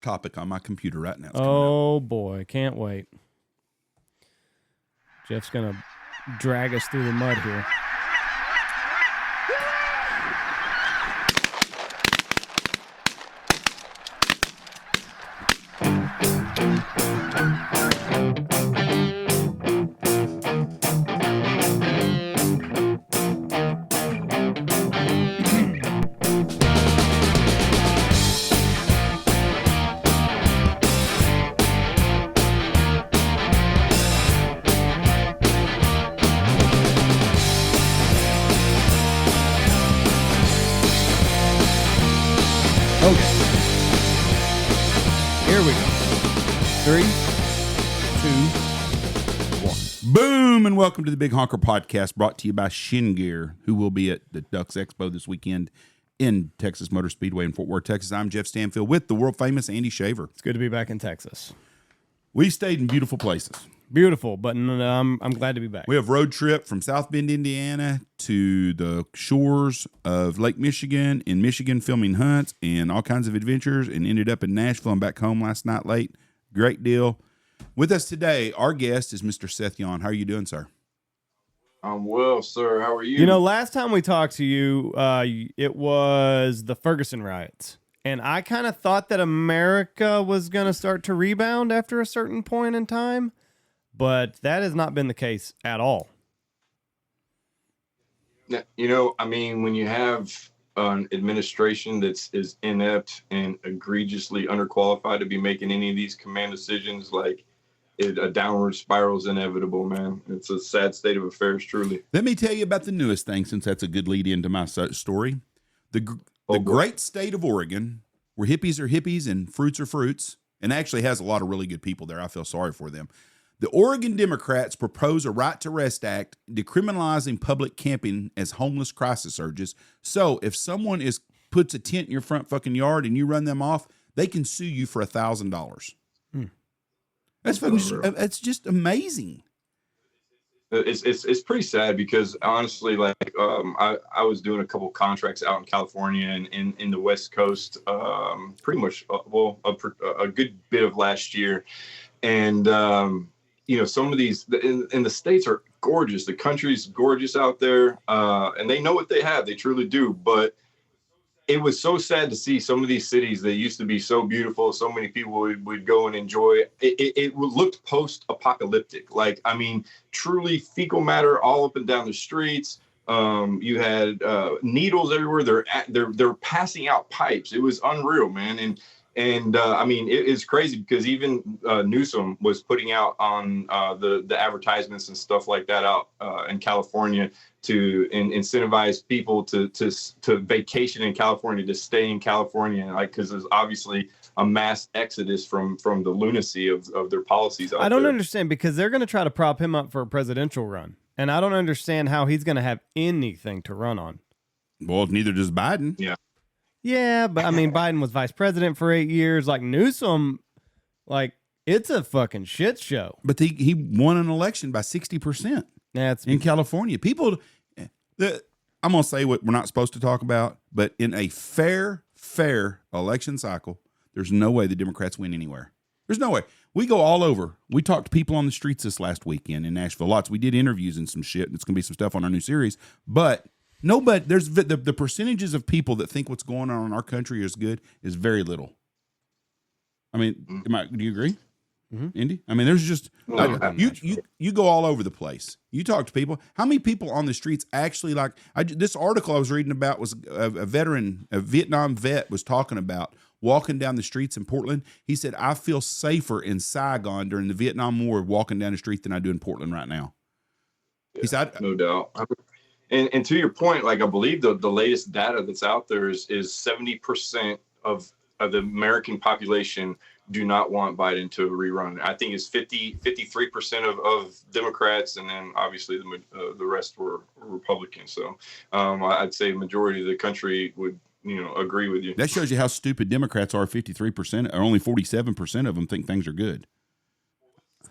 topic on my computer right now. Oh, boy. Can't wait. Jeff's going to drag us through the mud here. Here we go. 3, 2, 1. Boom, and welcome to the Big Honker Podcast, brought to you by Shin Gear, who will be at the Ducks Expo this weekend in Texas Motor Speedway in Fort Worth, Texas. I'm Jeff Stanfield with the world-famous Andy Shaver. It's good to be back in Texas. We stayed in beautiful places. Beautiful, but I'm glad to be back. We have road trip from South Bend, Indiana to the shores of Lake Michigan, in Michigan filming hunts and all kinds of adventures, and ended up in Nashville and back home last night late. Great deal. With us today, our guest is Mr. Seth Jahn. How are you doing, sir? I'm well, sir. How are you? You know, last time we talked to you, it was the Ferguson riots. And I kind of thought that America was going to start to rebound after a certain point in time. But that has not been the case at all. You know, I mean, when you have an administration that's is inept and egregiously underqualified to be making any of these command decisions, like a downward spiral is inevitable, man. It's a sad state of affairs, truly. Let me tell you about the newest thing, since that's a good lead into my story. The great state of Oregon, where hippies are hippies and fruits are fruits, and actually has a lot of really good people there. I feel sorry for them. The Oregon Democrats propose a right to rest act decriminalizing public camping as homeless crisis urges. So if someone puts a tent in your front fucking yard and you run them off, they can sue you for $1,000. That's just amazing. It's pretty sad because honestly, like I was doing a couple contracts out in California and in the West Coast, pretty much a good bit of last year, and you know, some of these in the states are gorgeous. The country's gorgeous out there, and they know what they have. They truly do. But it was so sad to see some of these cities that used to be so beautiful. So many people would go and enjoy. It looked post-apocalyptic. Like, I mean, truly fecal matter all up and down the streets. You had needles everywhere. They're passing out pipes. It was unreal, man. And I mean, it's crazy because even Newsom was putting out on the advertisements and stuff like that out in California to incentivize people to vacation in California, to stay in California, like, because there's obviously a mass exodus from the lunacy of their policies out there. I don't understand, because they're going to try to prop him up for a presidential run, and I don't understand how he's going to have anything to run on. Well, neither does Biden. Yeah, but I mean, Biden was vice president for 8 years. Like, Newsom, like, it's a fucking shit show. But he won an election by 60%. That's in California. People, I'm going to say what we're not supposed to talk about, but in a fair election cycle, there's no way the Democrats win anywhere. There's no way. We go all over. We talked to people on the streets this last weekend in Nashville. Lots. We did interviews and some shit, and it's going to be some stuff on our new series. But nobody, there's the percentages of people that think what's going on in our country is good is very little. I mean, do you agree, Indy? I mean, there's just you go all over the place. You talk to people. How many people on the streets actually like? This article I was reading about was a Vietnam vet was talking about walking down the streets in Portland. He said, "I feel safer in Saigon during the Vietnam War walking down the street than I do in Portland right now." Yeah, he said, "No doubt." And to your point, like, I believe the latest data that's out there is 70% of the American population do not want Biden to rerun. I think it's 53% of Democrats, and then obviously the rest were Republicans. So I'd say majority of the country would, agree with you. That shows you how stupid Democrats are. 53%, or only 47% of them think things are good.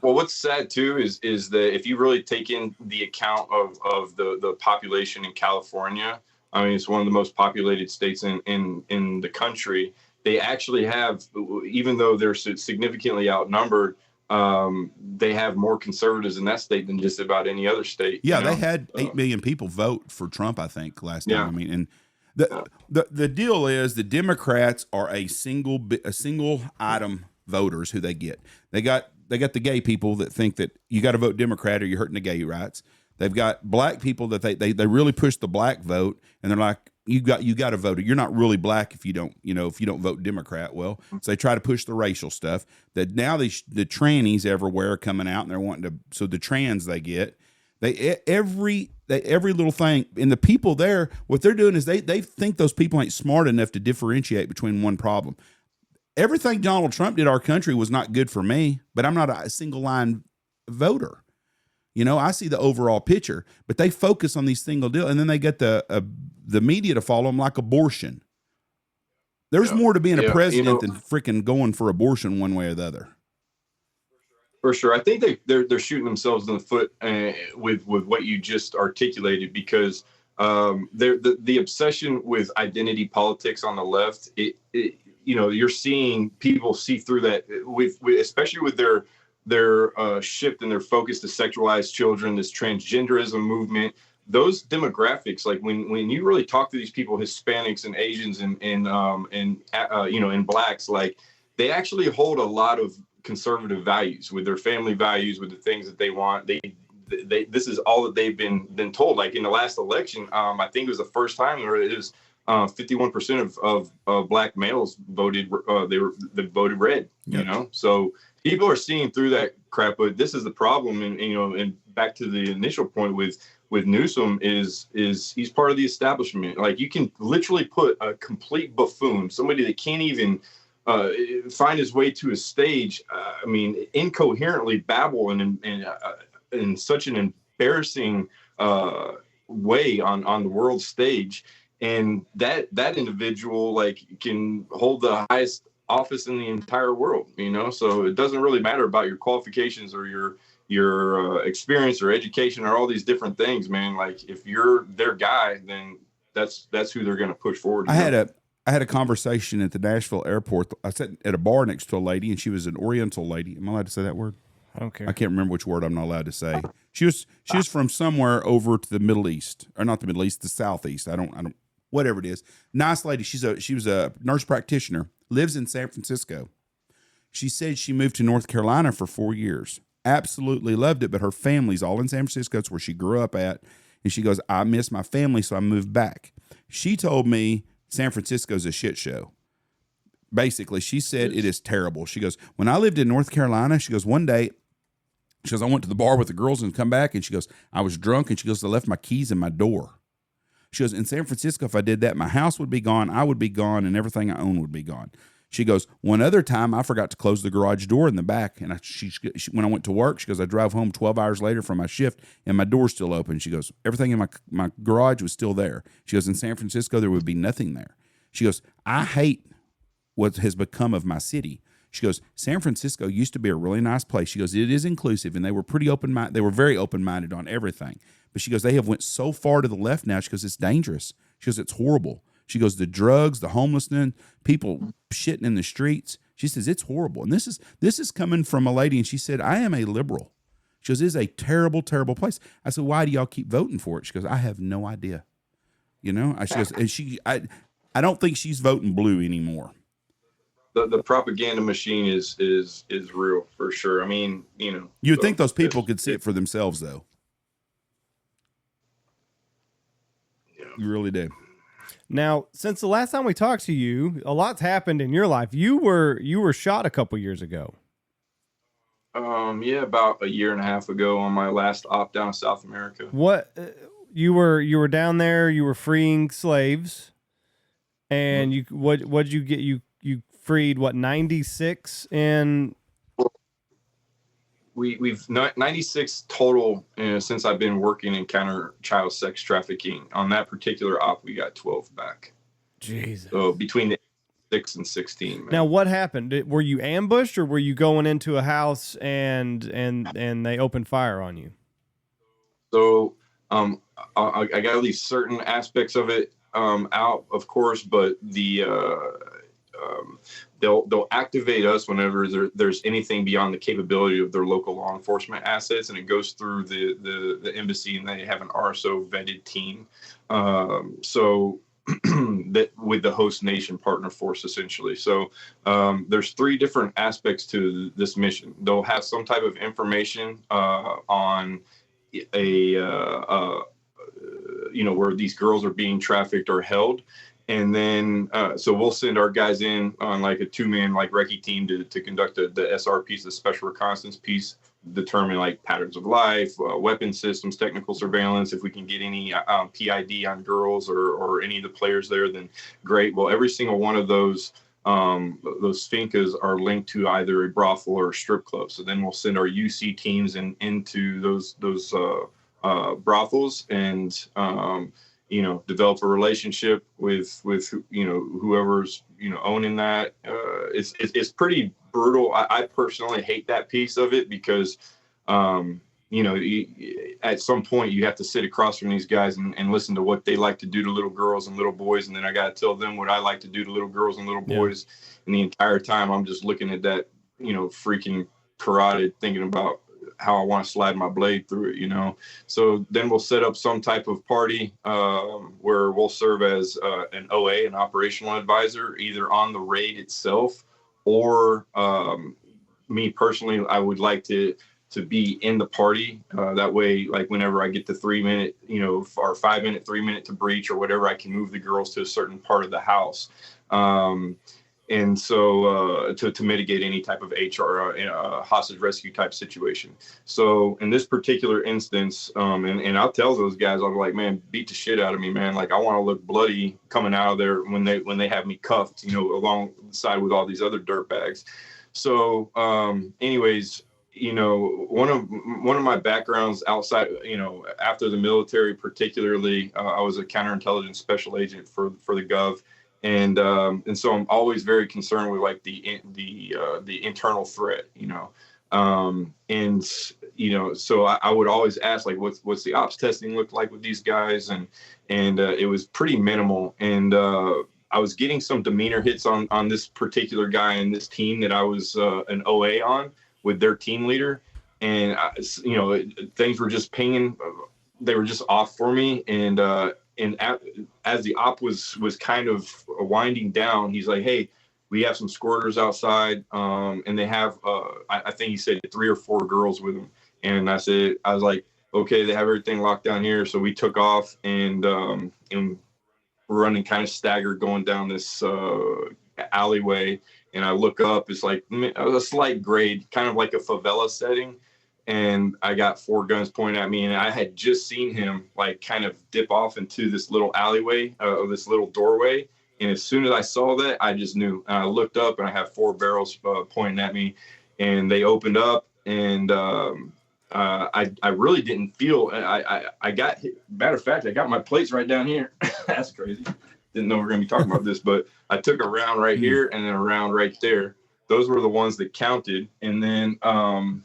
Well, what's sad too is that if you really take in the account of the population in California, I mean, it's one of the most populated states in the country. they actually have, even though they're significantly outnumbered, they have more conservatives in that state than just about any other state. Yeah, they had 8 million people vote for Trump, I think, last time. Yeah. I mean, and the deal is the Democrats are a single item voters who they get. They got the gay people that think that you got to vote Democrat or you're hurting the gay rights. They've got black people that they really push the black vote, and they're like, you got to vote. You're not really black if you don't vote Democrat. Well, so they try to push the racial stuff. That now the trannies everywhere are coming out, and they're wanting to. So the trans they get, every little thing, and the people there, what they're doing is they think those people ain't smart enough to differentiate between one problem. Everything Donald Trump did our country was not good for me, but I'm not a single line voter. I see the overall picture, but they focus on these single deals, and then they get the media to follow them like abortion. There's more to being a president than freaking going for abortion one way or the other. For sure. I think they're shooting themselves in the foot with what you just articulated, because the obsession with identity politics on the left, you're seeing people see through that with especially with their shift in their focus to sexualize children, this transgenderism movement, those demographics. Like when you really talk to these people, Hispanics and Asians and blacks, like they actually hold a lot of conservative values with their family values, with the things that they want. They this is all that they've been told. Like in the last election, I think it was the first time where it was 51% of black males voted. They voted red. Yep. So people are seeing through that crap. But this is the problem. And back to the initial point with Newsom is he's part of the establishment. Like you can literally put a complete buffoon, somebody that can't even find his way to a stage. Incoherently babble in such an embarrassing way on the world stage. And that individual can hold the highest office in the entire world, so it doesn't really matter about your qualifications or your experience or education or all these different things, man. Like if you're their guy, then that's who they're going to push forward. I had a conversation at the Nashville airport. I sat at a bar next to a lady, and she was an Oriental lady. Am I allowed to say that word? I don't care. I can't remember which word I'm not allowed to say. She was from somewhere over to the Middle East, or not the Middle East, the Southeast. I don't, whatever it is. Nice lady. She was a nurse practitioner, lives in San Francisco. She said she moved to North Carolina for 4 years. Absolutely loved it, but her family's all in San Francisco. It's where she grew up at. And she goes, I miss my family, so I moved back. She told me San Francisco's a shit show. Basically, she said it is terrible. She goes, when I lived in North Carolina, she goes, one day, she goes, I went to the bar with the girls and come back, and she goes, I was drunk, and she goes, I left my keys in my door. She goes, in San Francisco, if I did that, my house would be gone, I would be gone, and everything I own would be gone. She goes, one other time, I forgot to close the garage door in the back, and when I went to work, she goes, I drove home 12 hours later from my shift, and my door's still open. She goes, everything in my garage was still there. She goes, in San Francisco, there would be nothing there. She goes, I hate what has become of my city. She goes, San Francisco used to be a really nice place. She goes, it is inclusive, and they were pretty open-minded. They were very open-minded on everything. But she goes, they have went so far to the left now. She goes, it's dangerous. She goes, it's horrible. She goes, the drugs, the homelessness, people shitting in the streets. She says, it's horrible. And this is coming from a lady, and she said, I am a liberal. She goes, it's a terrible, terrible place. I said, why do y'all keep voting for it? She goes, I have no idea. She goes, and I don't think she's voting blue anymore. The propaganda machine is real for sure. I mean, you'd think those people could see it for themselves, though. Yeah. You really do. Now, since the last time we talked to you, a lot's happened in your life. You were shot a couple years ago. About a year and a half ago on my last op down in South America. What you were down there? You were freeing slaves, and what'd you get? You freed 96 and we've 96 total since I've been working in counter child sex trafficking. On that particular op, we got 12 back. Jesus. So between the 6 and 16. Man. Now, what happened? Were you ambushed, or were you going into a house and they opened fire on you? So I got at least certain aspects of it out, of course, but the they'll activate us whenever there's anything beyond the capability of their local law enforcement assets, and it goes through the embassy, and they have an RSO vetted team. So that with the host nation partner force, essentially. So there's 3 different aspects to this mission. They'll have some type of information on where these girls are being trafficked or held. And then, so we'll send our guys in on like a 2-man like recce team to conduct the SR piece, the special reconnaissance piece, determine like patterns of life, weapon systems, technical surveillance. If we can get any PID on girls or any of the players there, then great. Well, every single one of those fincas are linked to either a brothel or a strip club. So then we'll send our UC teams into those brothels and develop a relationship with whoever's owning that. It's pretty brutal. I personally hate that piece of it because at some point you have to sit across from these guys and listen to what they like to do to little girls and little boys, and then I got to tell them what I like to do to little girls and little boys. And the entire time I'm just looking at that freaking carotid, thinking about how I want to slide my blade through it, So then we'll set up some type of party where we'll serve as an OA, an operational advisor, either on the raid itself or me personally, I would like to be in the party. That way, like whenever I get the 3-minute, or 5-minute, 3-minute to breach or whatever, I can move the girls to a certain part of the house. And so to mitigate any type of HR hostage rescue type situation. So in this particular instance, and I'll tell those guys, I'm like, man, beat the shit out of me, man. Like I want to look bloody coming out of there when they have me cuffed, alongside with all these other dirt bags. So anyways, one of my backgrounds outside, after the military, particularly, I was a counterintelligence special agent for the Gov. And so I'm always very concerned with like the internal threat, so I would always ask like, what's the ops testing look like with these guys? And it was pretty minimal. And I was getting some demeanor hits on this particular guy and this team that I was an OA on with their team leader. And, things were just pinging. They were just off for me. And as the op was kind of winding down, he's like, hey, we have some squirters outside. And they have, I think he said 3 or 4 girls with them. And I was like, okay, they have everything locked down here. So we took off and we're running kind of staggered going down this alleyway. And I look up, it's like a slight grade, kind of like a favela setting. And I got 4 guns pointed at me, and I had just seen him like kind of dip off into this little alleyway, this little doorway. And as soon as I saw that, I just knew. And I looked up, and I have 4 barrels pointing at me, and they opened up. And I really didn't feel. I got hit. Matter of fact, I got my plates right down here. That's crazy. Didn't know we were going to be talking about this, but I took a round right here and then a round right there. Those were the ones that counted. And then I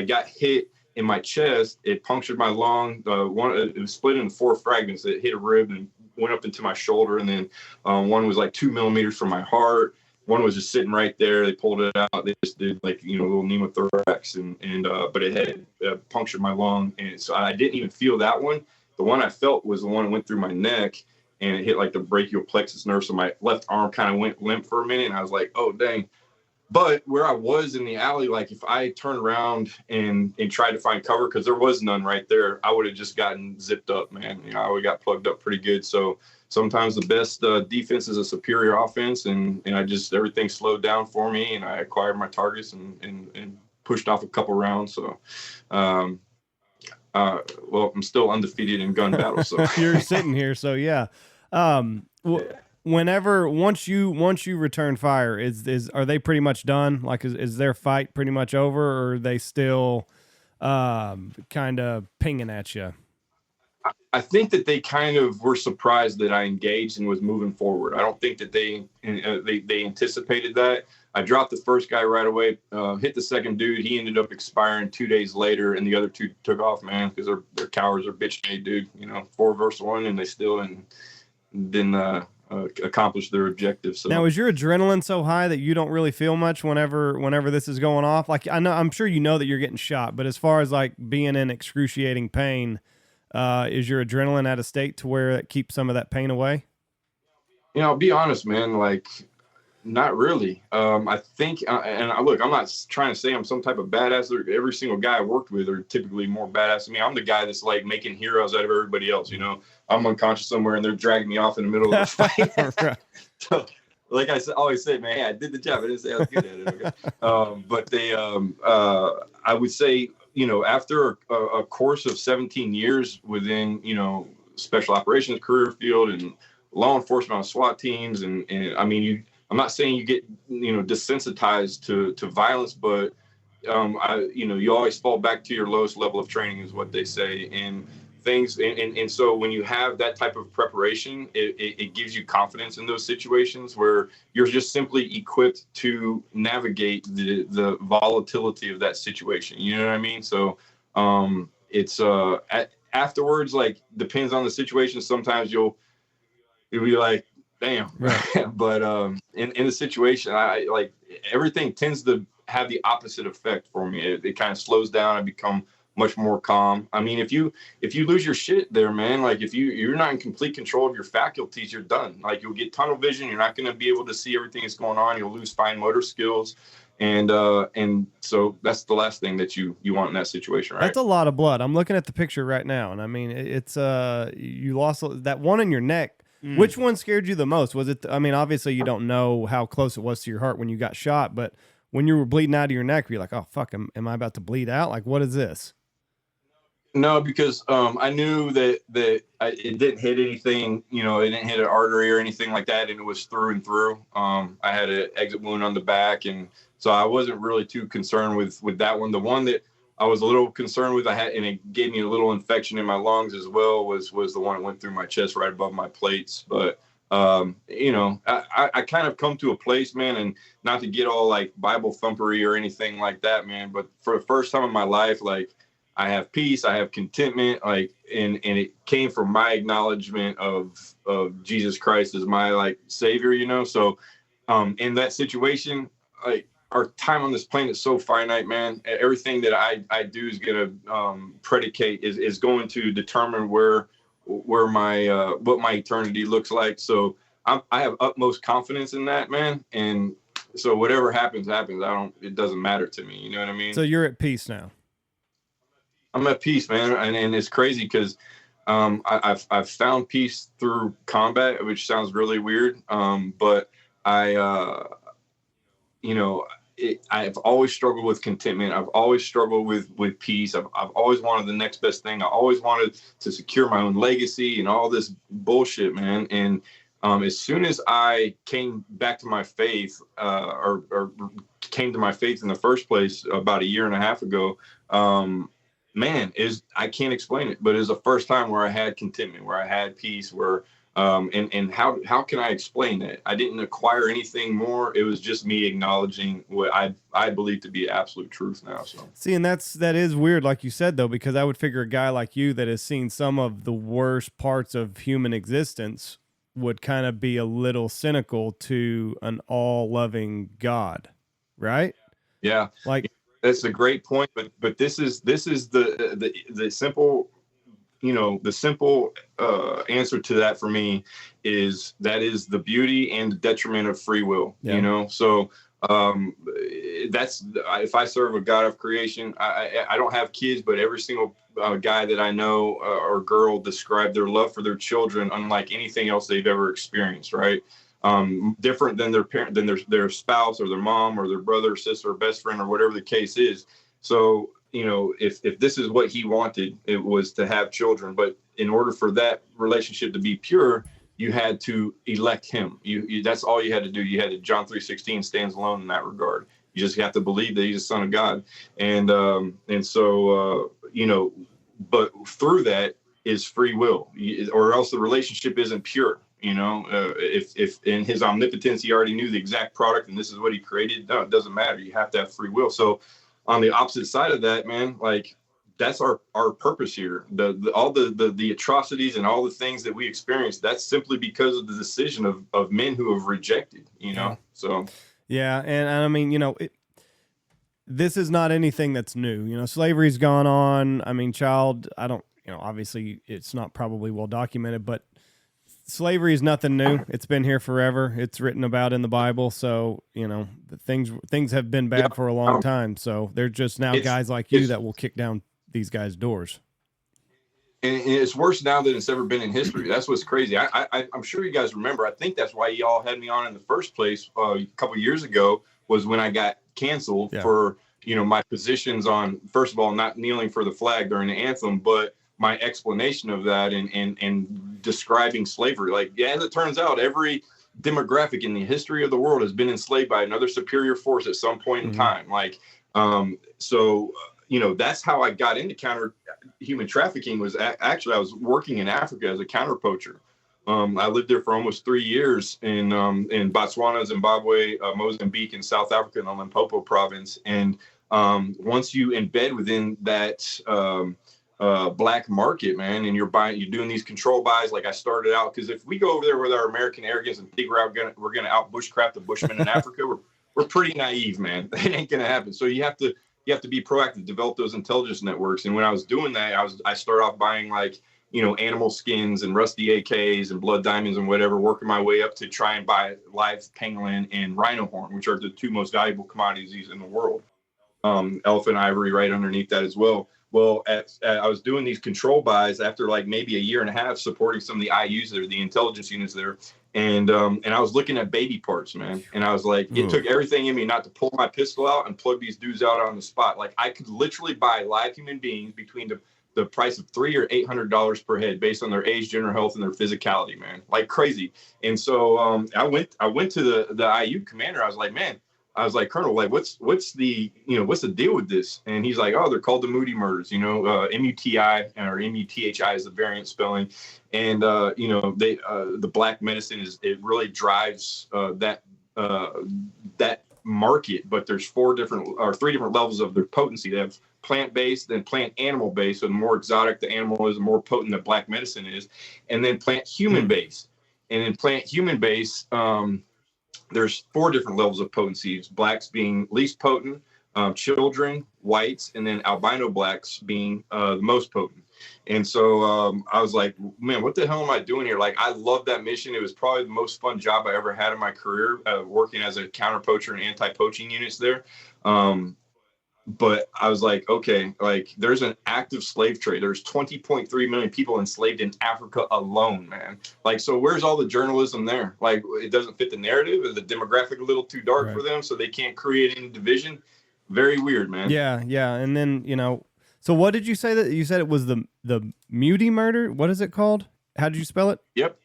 got hit in my chest. It punctured my lung. It was split into 4 fragments. It hit a rib and went up into my shoulder. And then one was like 2 millimeters from my heart. One was just sitting right there. They pulled it out. They just did like, a little pneumothorax but it had punctured my lung. And so I didn't even feel that one. The one I felt was the one that went through my neck, and it hit like the brachial plexus nerve. So my left arm kind of went limp for a minute, and I was like, oh, dang. But where I was in the alley, like if I turned around and tried to find cover, because there was none right there, I would have just gotten zipped up, man. I would have got plugged up pretty good. So sometimes the best defense is a superior offense, and I just, everything slowed down for me, and I acquired my targets and pushed off a couple rounds. So, well, I'm still undefeated in gun battles. So you're sitting here, so yeah. Whenever once you return fire, are they pretty much done? Like, is their fight pretty much over, or are they still kind of pinging at you? I think that they kind of were surprised that I engaged and was moving forward. I don't think that they anticipated that. I dropped the first guy right away, hit the second dude. He ended up expiring 2 days later, and the other 2 took off, man, because they're cowards. They're bitch made, dude. 4 versus 1, and they still. And then accomplish their objective. So now, is your adrenaline so high that you don't really feel much whenever this is going off? Like, I'm sure you know that you're getting shot, but as far as like being in excruciating pain, is your adrenaline at a state to where it keeps some of that pain away? I'll be honest, man, like, not really. I think, look, I'm not trying to say I'm some type of badass. Every single guy I worked with are typically more badass than me. I'm the guy that's like making heroes out of everybody else. I'm unconscious somewhere and they're dragging me off in the middle of the fight. Right. So, like I always say, man, hey, I did the job. I didn't say I was good at it. Okay? But I would say, after a course of 17 years within, special operations career field and law enforcement on SWAT teams, and I mean, I'm not saying you get, desensitized to violence, but, you always fall back to your lowest level of training is what they say, and things. And so when you have that type of preparation, it gives you confidence in those situations where you're just simply equipped to navigate the volatility of that situation. You know what I mean? So, it's, afterwards, like, depends on the situation. Sometimes you'll be like, damn. Right. But in the situation, I like, everything tends to have the opposite effect for me. It kind of slows down. I become much more calm. I mean, if you lose your shit there, man, like, if you're not in complete control of your faculties, you're done. Like, you'll get tunnel vision. You're not going to be able to see everything that's going on. You'll lose fine motor skills. And so that's the last thing that you want in that situation, right? That's a lot of blood. I'm looking at the picture right now, and I mean, it's you lost that one in your neck. Which one scared you the most? Was it, I mean, obviously you don't know how close it was to your heart when you got shot, but when you were bleeding out of your neck, you're like, oh, fuck, am I about to bleed out? Like, what is this? No, because I knew that it didn't hit anything, it didn't hit an artery or anything like that, and it was through and through. I had an exit wound on the back, and so I wasn't really too concerned with that one. The one that I was a little concerned with, and it gave me a little infection in my lungs as well, was the one that went through my chest right above my plates. But, I kind of come to a place, man, and not to get all like Bible thumpery or anything like that, man, but for the first time in my life, like, I have peace, I have contentment, like, and it came from my acknowledgement of Jesus Christ as my, like, savior, So, in that situation, like, our time on this planet is so finite, man. Everything that I do is going to predicate is going to determine where my what my eternity looks like. So I have utmost confidence in that, man. And so whatever happens. It doesn't matter to me. You know what I mean? So you're at peace now. I'm at peace, man. And it's crazy because I've found peace through combat, which sounds really weird. But I've always struggled with contentment. I've always struggled with peace. I've always wanted the next best thing. I always wanted to secure my own legacy and all this bullshit, man. And as soon as I came back to my faith, or came to my faith in the first place about a year and a half ago, I can't explain it, but it was the first time where I had contentment, where I had peace, where and how can I explain that? I didn't acquire anything more. It was just me acknowledging what I believe to be absolute truth now. So see, and that is weird, like you said, though, because I would figure a guy like you that has seen some of the worst parts of human existence would kind of be a little cynical to an all-loving God, right? Yeah, like that's a great point. But this is the simple. The simple answer to that for me is the beauty and the detriment of free will. Yeah. So that's, if I serve a God of creation, I don't have kids, but every single guy that I know or girl describe their love for their children unlike anything else they've ever experienced. Right. Different than their parent, than their spouse or their mom or their brother or sister or best friend or whatever the case is. So, if this is what he wanted, it was to have children. But in order for that relationship to be pure, you had to elect him. That's all you had to do. You had to, John 3:16 stands alone in that regard. You just have to believe that he's the Son of God. And so, but through that is free will, or else the relationship isn't pure. If in his omnipotence, he already knew the exact product and this is what he created. No, it doesn't matter. You have to have free will. So on the opposite side of that, man, like that's our purpose here. All the atrocities and all the things that we experience, that's simply because of the decision of men who have rejected, so. Yeah. And I mean, this is not anything that's new. Slavery's gone on. I mean, obviously it's not probably well documented, but slavery is nothing new. It's been here forever. It's written about in the Bible. So, things have been bad for a long time. So they're just now guys like you that will kick down these guys' doors. And it's worse now than it's ever been in history. That's what's crazy. I'm sure you guys remember. I think that's why y'all had me on in the first place a couple of years ago, was when I got canceled for, my positions on, first of all, not kneeling for the flag during the anthem, but my explanation of that and describing slavery. Like, as it turns out, every demographic in the history of the world has been enslaved by another superior force at some point in time. Like, that's how I got into counter human trafficking. Was actually I was working in Africa as a counter poacher. I lived there for almost 3 years in Botswana, Zimbabwe, Mozambique, and South Africa in the Limpopo province. And once you embed within that black market, man, and you're doing these control buys, like I started out, because if we go over there with our American arrogance and think we're gonna out bushcraft the Bushmen in Africa, we're pretty naive, man. It ain't gonna happen. So you have to be proactive, develop those intelligence networks. And when I was doing that, I started off buying animal skins and rusty AKs and blood diamonds and whatever, working my way up to try and buy live pangolin and rhino horn, which are the two most valuable commodities in the world. Elephant ivory right underneath that as well. Well, I was doing these control buys after maybe a year and a half supporting some of the IUs there, the intelligence units there. And I was looking at baby parts, man. And I was like, it took everything in me not to pull my pistol out and plug these dudes out on the spot. Like, I could literally buy live human beings between the price of $300 or $800 per head based on their age, gender, health, and their physicality, man. Like crazy. And so I went to the IU commander. I was like, Colonel, what's the deal with this? And he's like, oh, they're called the Moody murders, MUTI or MUTHI is the variant spelling. And, the black medicine it really drives that market, but there's 3 different levels of their potency. They have plant-based, then plant animal based. So the more exotic the animal is, the more potent the black medicine is. And then plant human based. And in plant human based, there's 4 different levels of potencies, blacks being least potent, children, whites, and then albino blacks being the most potent. And so I was like, man, what the hell am I doing here? Like, I love that mission. It was probably the most fun job I ever had in my career, working as a counter poacher and anti-poaching units there. But I was like, okay, there's an active slave trade. There's 20.3 million people enslaved in Africa alone, man. So where's all the journalism there? It doesn't fit the narrative, or the demographic a little too dark for them, so they can't create any division. Very weird, man. Yeah. And then, so what did you say that you said it was the Moody murder? What is it called? How did you spell it? Yep.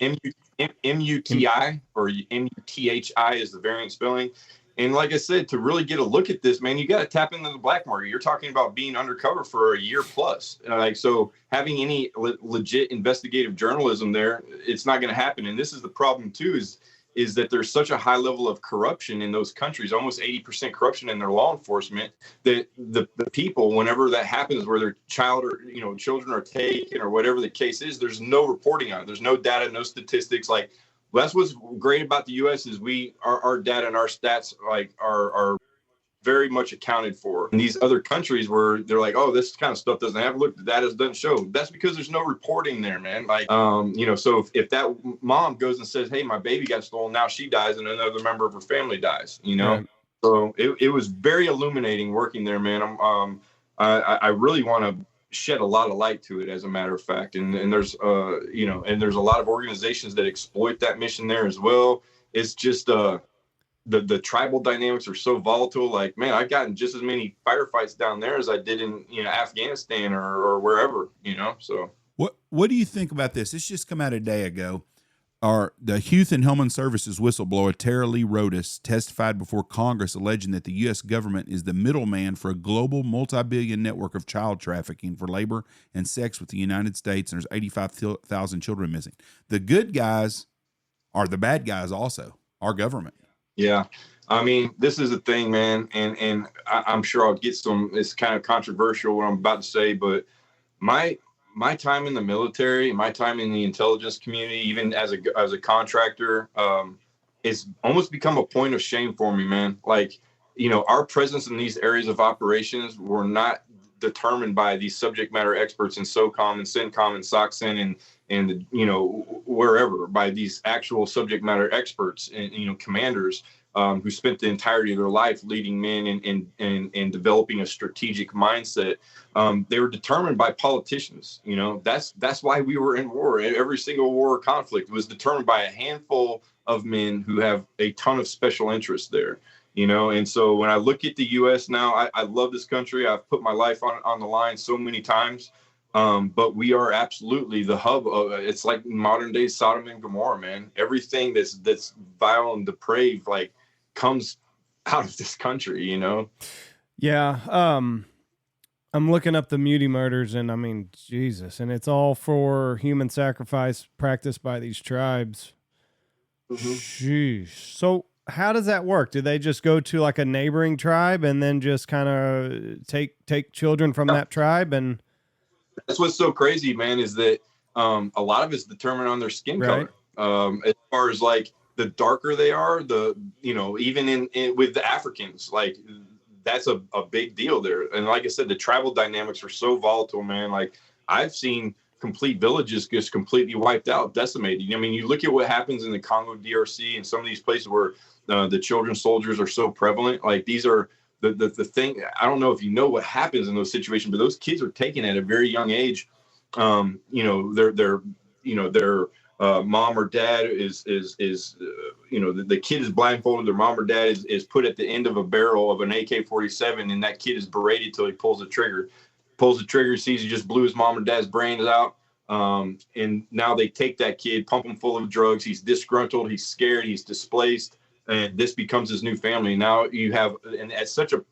MUTI or MUTHI is the variant spelling. And like I said, to really get a look at this, man, you got to tap into the black market. You're talking about being undercover for a year plus. So having any legit investigative journalism there, it's not going to happen. And this is the problem too, is that there's such a high level of corruption in those countries, almost 80% corruption in their law enforcement, that the people, whenever that happens, where their child or children are taken or whatever the case is, there's no reporting on it. There's no data, no statistics. That's what's great about the U.S. is our data and our stats are very much accounted for. In these other countries where they're like, oh, this kind of stuff doesn't happen. Look, the data doesn't show. That's because there's no reporting there, man. So if that mom goes and says, hey, my baby got stolen, now she dies and another member of her family dies, Right. So it was very illuminating working there, man. I really want to shed a lot of light to it, as a matter of fact. And there's and there's a lot of organizations that exploit that mission there as well. It's just the tribal dynamics are so volatile. Man, I've gotten just as many firefights down there as I did in Afghanistan or wherever, so. What do you think about this? This just come out a day ago. The Youth and Human Services whistleblower Tara Lee Rodas testified before Congress alleging that the U.S. government is the middleman for a global multi-billion network of child trafficking for labor and sex with the United States, and there's 85,000 children missing. The good guys are the bad guys also, our government. Yeah. I mean, this is the thing, man, and I'm sure I'll get some. It's kind of controversial what I'm about to say, but my my time in the military, my time in the intelligence community, even as a contractor, it's almost become a point of shame for me, man. Like, our presence in these areas of operations were not determined by these subject matter experts in SOCOM and CENTCOM and SOCCENT and wherever, by these actual subject matter experts and commanders who spent the entirety of their life leading men and developing a strategic mindset. They were determined by politicians. That's why we were in war. Every single war or conflict was determined by a handful of men who have a ton of special interests there. And so when I look at the U.S. now, I love this country. I've put my life on the line so many times. But we are absolutely the hub of it's like modern day Sodom and Gomorrah, man. Everything that's vile and depraved, like, comes out of this country, Yeah. I'm looking up the Muti murders, and I mean, Jesus, and it's all for human sacrifice practiced by these tribes. Mm-hmm. Jeez. So how does that work? Do they just go to like a neighboring tribe and then just kind of take children from that tribe? And that's what's so crazy, man, is that a lot of it's determined on their skin color. As far as like the darker they are, even in with the Africans, like that's a big deal there. And like I said, the tribal dynamics are so volatile, man. Like I've seen complete villages just completely wiped out, decimated. I mean, you look at what happens in the Congo DRC and some of these places where the children soldiers are so prevalent. Like these are the thing. I don't know if you know what happens in those situations, but those kids are taken at a very young age. Their mom or dad is the kid is blindfolded. Their mom or dad is put at the end of a barrel of an AK-47, and that kid is berated till he pulls the trigger. Sees he just blew his mom or dad's brains out. And now they take that kid, pump him full of drugs. He's disgruntled. He's scared. He's displaced. And this becomes his new family. Now you have, and at such a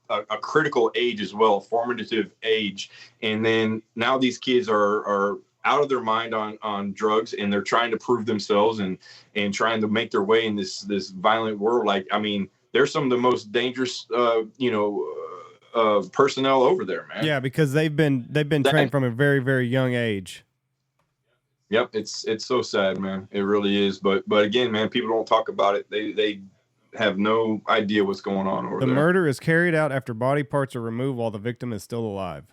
critical age as well, formative age. And then now these kids are out of their mind on drugs, and they're trying to prove themselves and trying to make their way in this violent world. Like, I mean, they're some of the most dangerous, personnel over there, man. Yeah, because they've been trained from a very, very young age. Yep, it's so sad, man. It really is. But again, man, people don't talk about it. They have no idea what's going on over there. The murder is carried out after body parts are removed while the victim is still alive.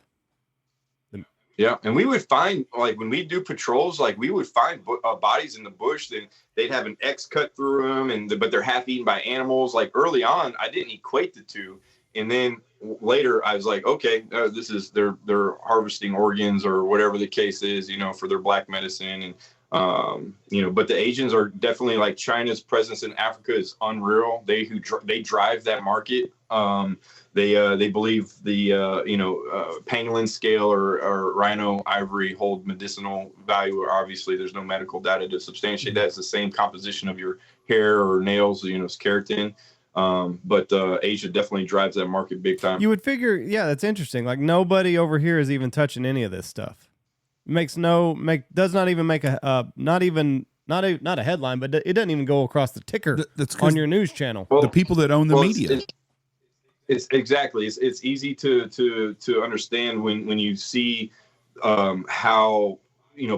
Yeah, and we would find, like, when we do patrols, like, we would find bodies in the bush, then they'd have an X cut through them, but they're half eaten by animals. Like, early on, I didn't equate the two. And then later, I was like, okay, this is they're harvesting organs or whatever the case is, for their black medicine. And, but the Asians are definitely, like, China's presence in Africa is unreal. They drive that market. They believe the pangolin scale or rhino ivory hold medicinal value. Obviously, there's no medical data to substantiate that. It's the same composition of your hair or nails. It's keratin. But Asia definitely drives that market big time. You would figure, yeah, that's interesting. Like nobody over here is even touching any of this stuff. Does not even make not a headline, but it doesn't even go across the ticker on your news channel. Well, the people that own the media. It's exactly. It's easy to understand when you see how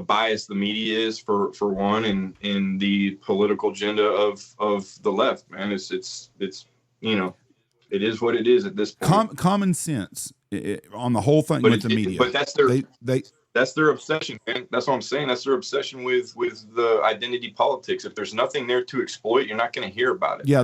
biased the media is for one, and the political agenda of the left. Man, it's it is what it is at this point. Common sense on the whole thing with the media. But that's their that's their obsession, man. That's what I'm saying. That's their obsession with the identity politics. If there's nothing there to exploit, you're not going to hear about it. Yeah,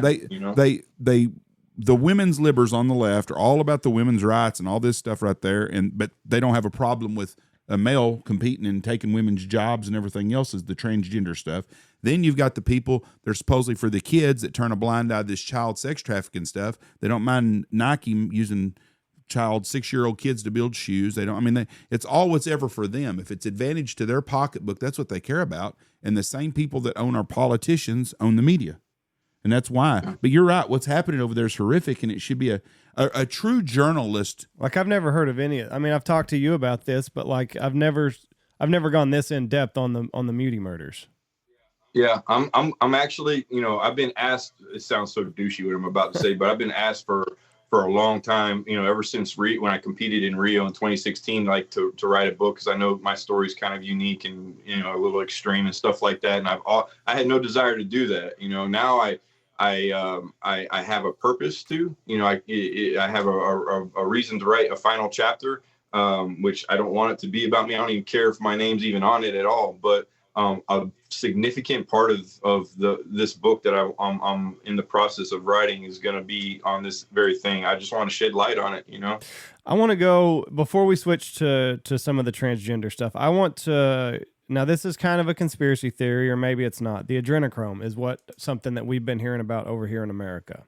the women's libbers on the left are all about the women's rights and all this stuff right there, but they don't have a problem with a male competing and taking women's jobs and everything else is the transgender stuff. Then you've got the people that are supposedly for the kids that turn a blind eye to this child sex trafficking stuff. They don't mind Nike using child 6-year-old kids to build shoes. It's all what's ever for them. If it's advantage to their pocketbook, that's what they care about. And the same people that own our politicians own the media. And that's why. But you're right. What's happening over there is horrific, and it should be a true journalist. Like I've never heard of any. I mean, I've talked to you about this, but like I've never gone this in depth on the Muti murders. Yeah, I'm actually, I've been asked. It sounds so douchey what I'm about to say, but I've been asked for a long time, ever since when I competed in Rio in 2016, like to write a book, because I know my story is kind of unique and a little extreme and stuff like that. And I had no desire to do that. Now I have a purpose to, I have a reason to write a final chapter, which I don't want it to be about me. I don't even care if my name's even on it at all, but a significant part of this book that I'm in the process of writing is going to be on this very thing. I just want to shed light on it, I want to go, before we switch to some of the transgender stuff, I want to, now this is kind of a conspiracy theory, or maybe it's not. The adrenochrome is something that we've been hearing about over here in America.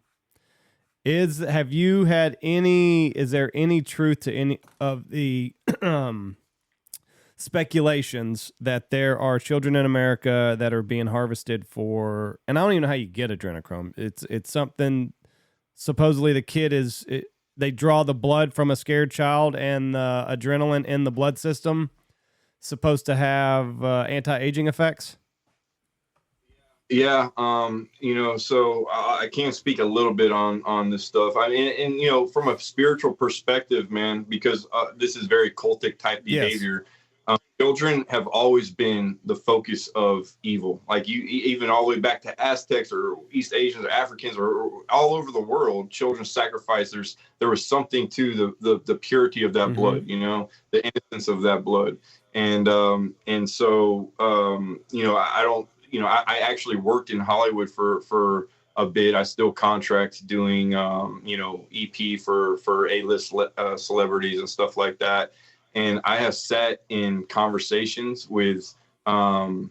Is there any truth to any of the speculations that there are children in America that are being harvested for, and I don't even know how you get adrenochrome. It's something, supposedly the kid they draw the blood from a scared child, and the adrenaline in the blood system supposed to have anti-aging effects. Yeah, so I can speak a little bit on this stuff. I mean, and from a spiritual perspective, man, because this is very cultic type behavior. Yes. Children have always been the focus of evil. Like even all the way back to Aztecs or East Asians or Africans or all over the world, children sacrificed. There was something to the purity of that blood, the innocence of that blood. And so I don't. I actually worked in Hollywood for a bit. I still contract doing, EP for A-list celebrities and stuff like that. And I have sat in conversations with so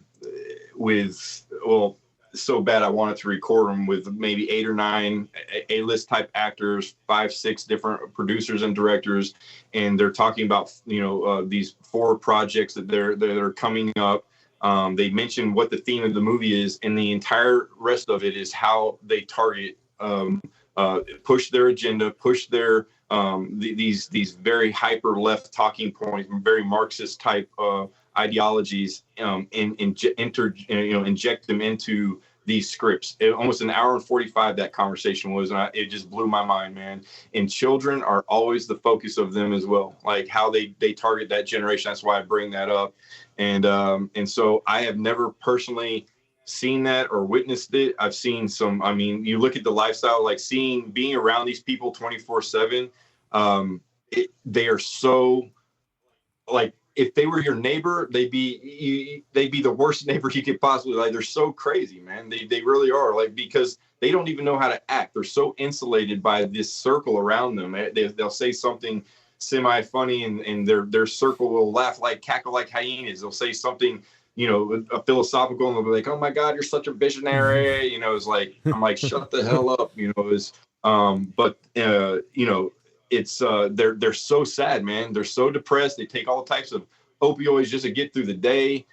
bad I wanted to record them, with maybe 8 or 9 A-list type actors, 5, 6 different producers and directors, and they're talking about these 4 projects that are coming up. They mention what the theme of the movie is, and the entire rest of it is how they target, push their agenda, push their these very hyper left talking points, very Marxist type ideologies, and inject them into these scripts. Almost an hour and 45 that conversation was, and it just blew my mind, man. And children are always the focus of them as well, like how they target that generation. That's why I bring that up. And so I have never personally seen that or witnessed it. I've seen some, I mean, you look at the lifestyle, like being around these people 24/7, they are so, like, if they were your neighbor, they'd be the worst neighbor you could possibly, like, they're so crazy, man. They really are, like, because they don't even know how to act. They're so insulated by this circle around them. They'll say something semi-funny, and their circle will cackle like hyenas. They'll say something, a philosophical, and they'll be like, "Oh my God, you're such a visionary." It's like, I'm like, shut the hell up. It's they're so sad, man. They're so depressed. They take all types of opioids just to get through the day.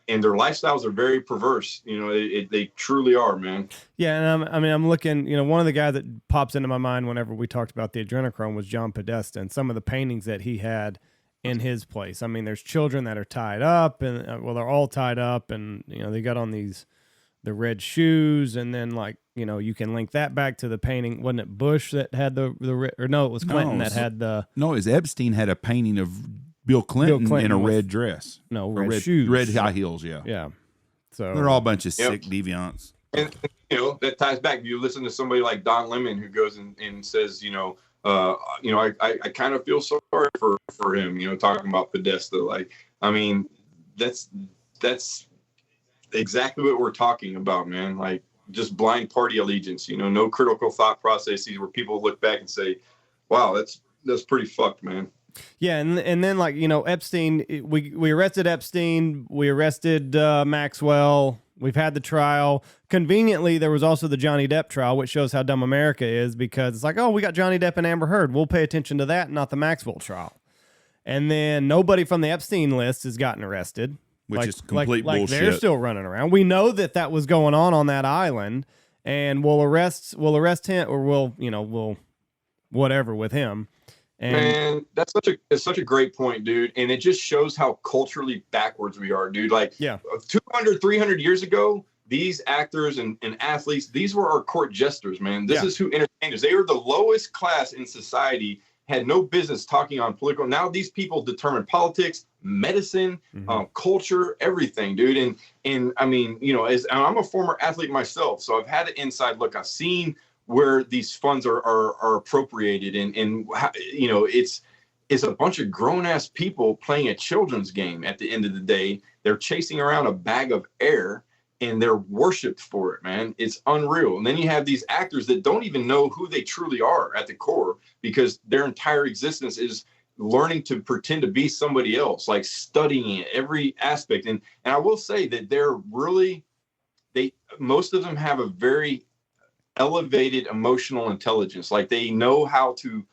And their lifestyles are very perverse. They truly are, man. Yeah, and I'm looking. One of the guys that pops into my mind whenever we talked about the adrenochrome was John Podesta, and some of the paintings that he had in his place. I mean, there's children that are tied up, and they're all tied up, and they got on the red shoes, and then, like, you can link that back to the painting. Wasn't it Bush that had or no, it was Clinton that had the. No, it was Epstein had a painting of Bill Clinton in a red dress. No, red shoes. Red high heels, yeah. Yeah. So they're all a bunch of sick deviants. And that ties back. You listen to somebody like Don Lemon, who goes and says, I kind of feel sorry for him, talking about Podesta. Like, I mean, that's exactly what we're talking about, man. Like, just blind party allegiance, no critical thought processes, where people look back and say, wow, that's pretty fucked, man. Yeah, and then, like, Epstein, we arrested Epstein, we arrested Maxwell, we've had the trial. Conveniently, there was also the Johnny Depp trial, which shows how dumb America is, because it's like, oh, we got Johnny Depp and Amber Heard, we'll pay attention to that, not the Maxwell trial. And then nobody from the Epstein list has gotten arrested. Which is complete bullshit. Like, they're still running around. We know that was going on that island, and we'll arrest him, or we'll whatever with him. And Man, it's such a great point, dude. And it just shows how culturally backwards we are, dude. Like yeah, 200, 300 years ago, these actors and athletes, these were our court jesters, man. This is who entertained us. They were the lowest class in society, had no business talking on political. Now these people determine politics, medicine, culture, everything, dude. And I mean, you know, as I'm a former athlete myself, so I've had an inside look. I've seen where these funds are appropriated, and you know, it's a bunch of grown-ass people playing a children's game. At the end of the day, they're chasing around a bag of air, and they're worshipped for it, man. It's unreal. And then you have these actors that don't even know who they truly are at the core, because their entire existence is learning to pretend to be somebody else, like studying it, every aspect. And I will say that most of them have a very elevated emotional intelligence. Like they know how to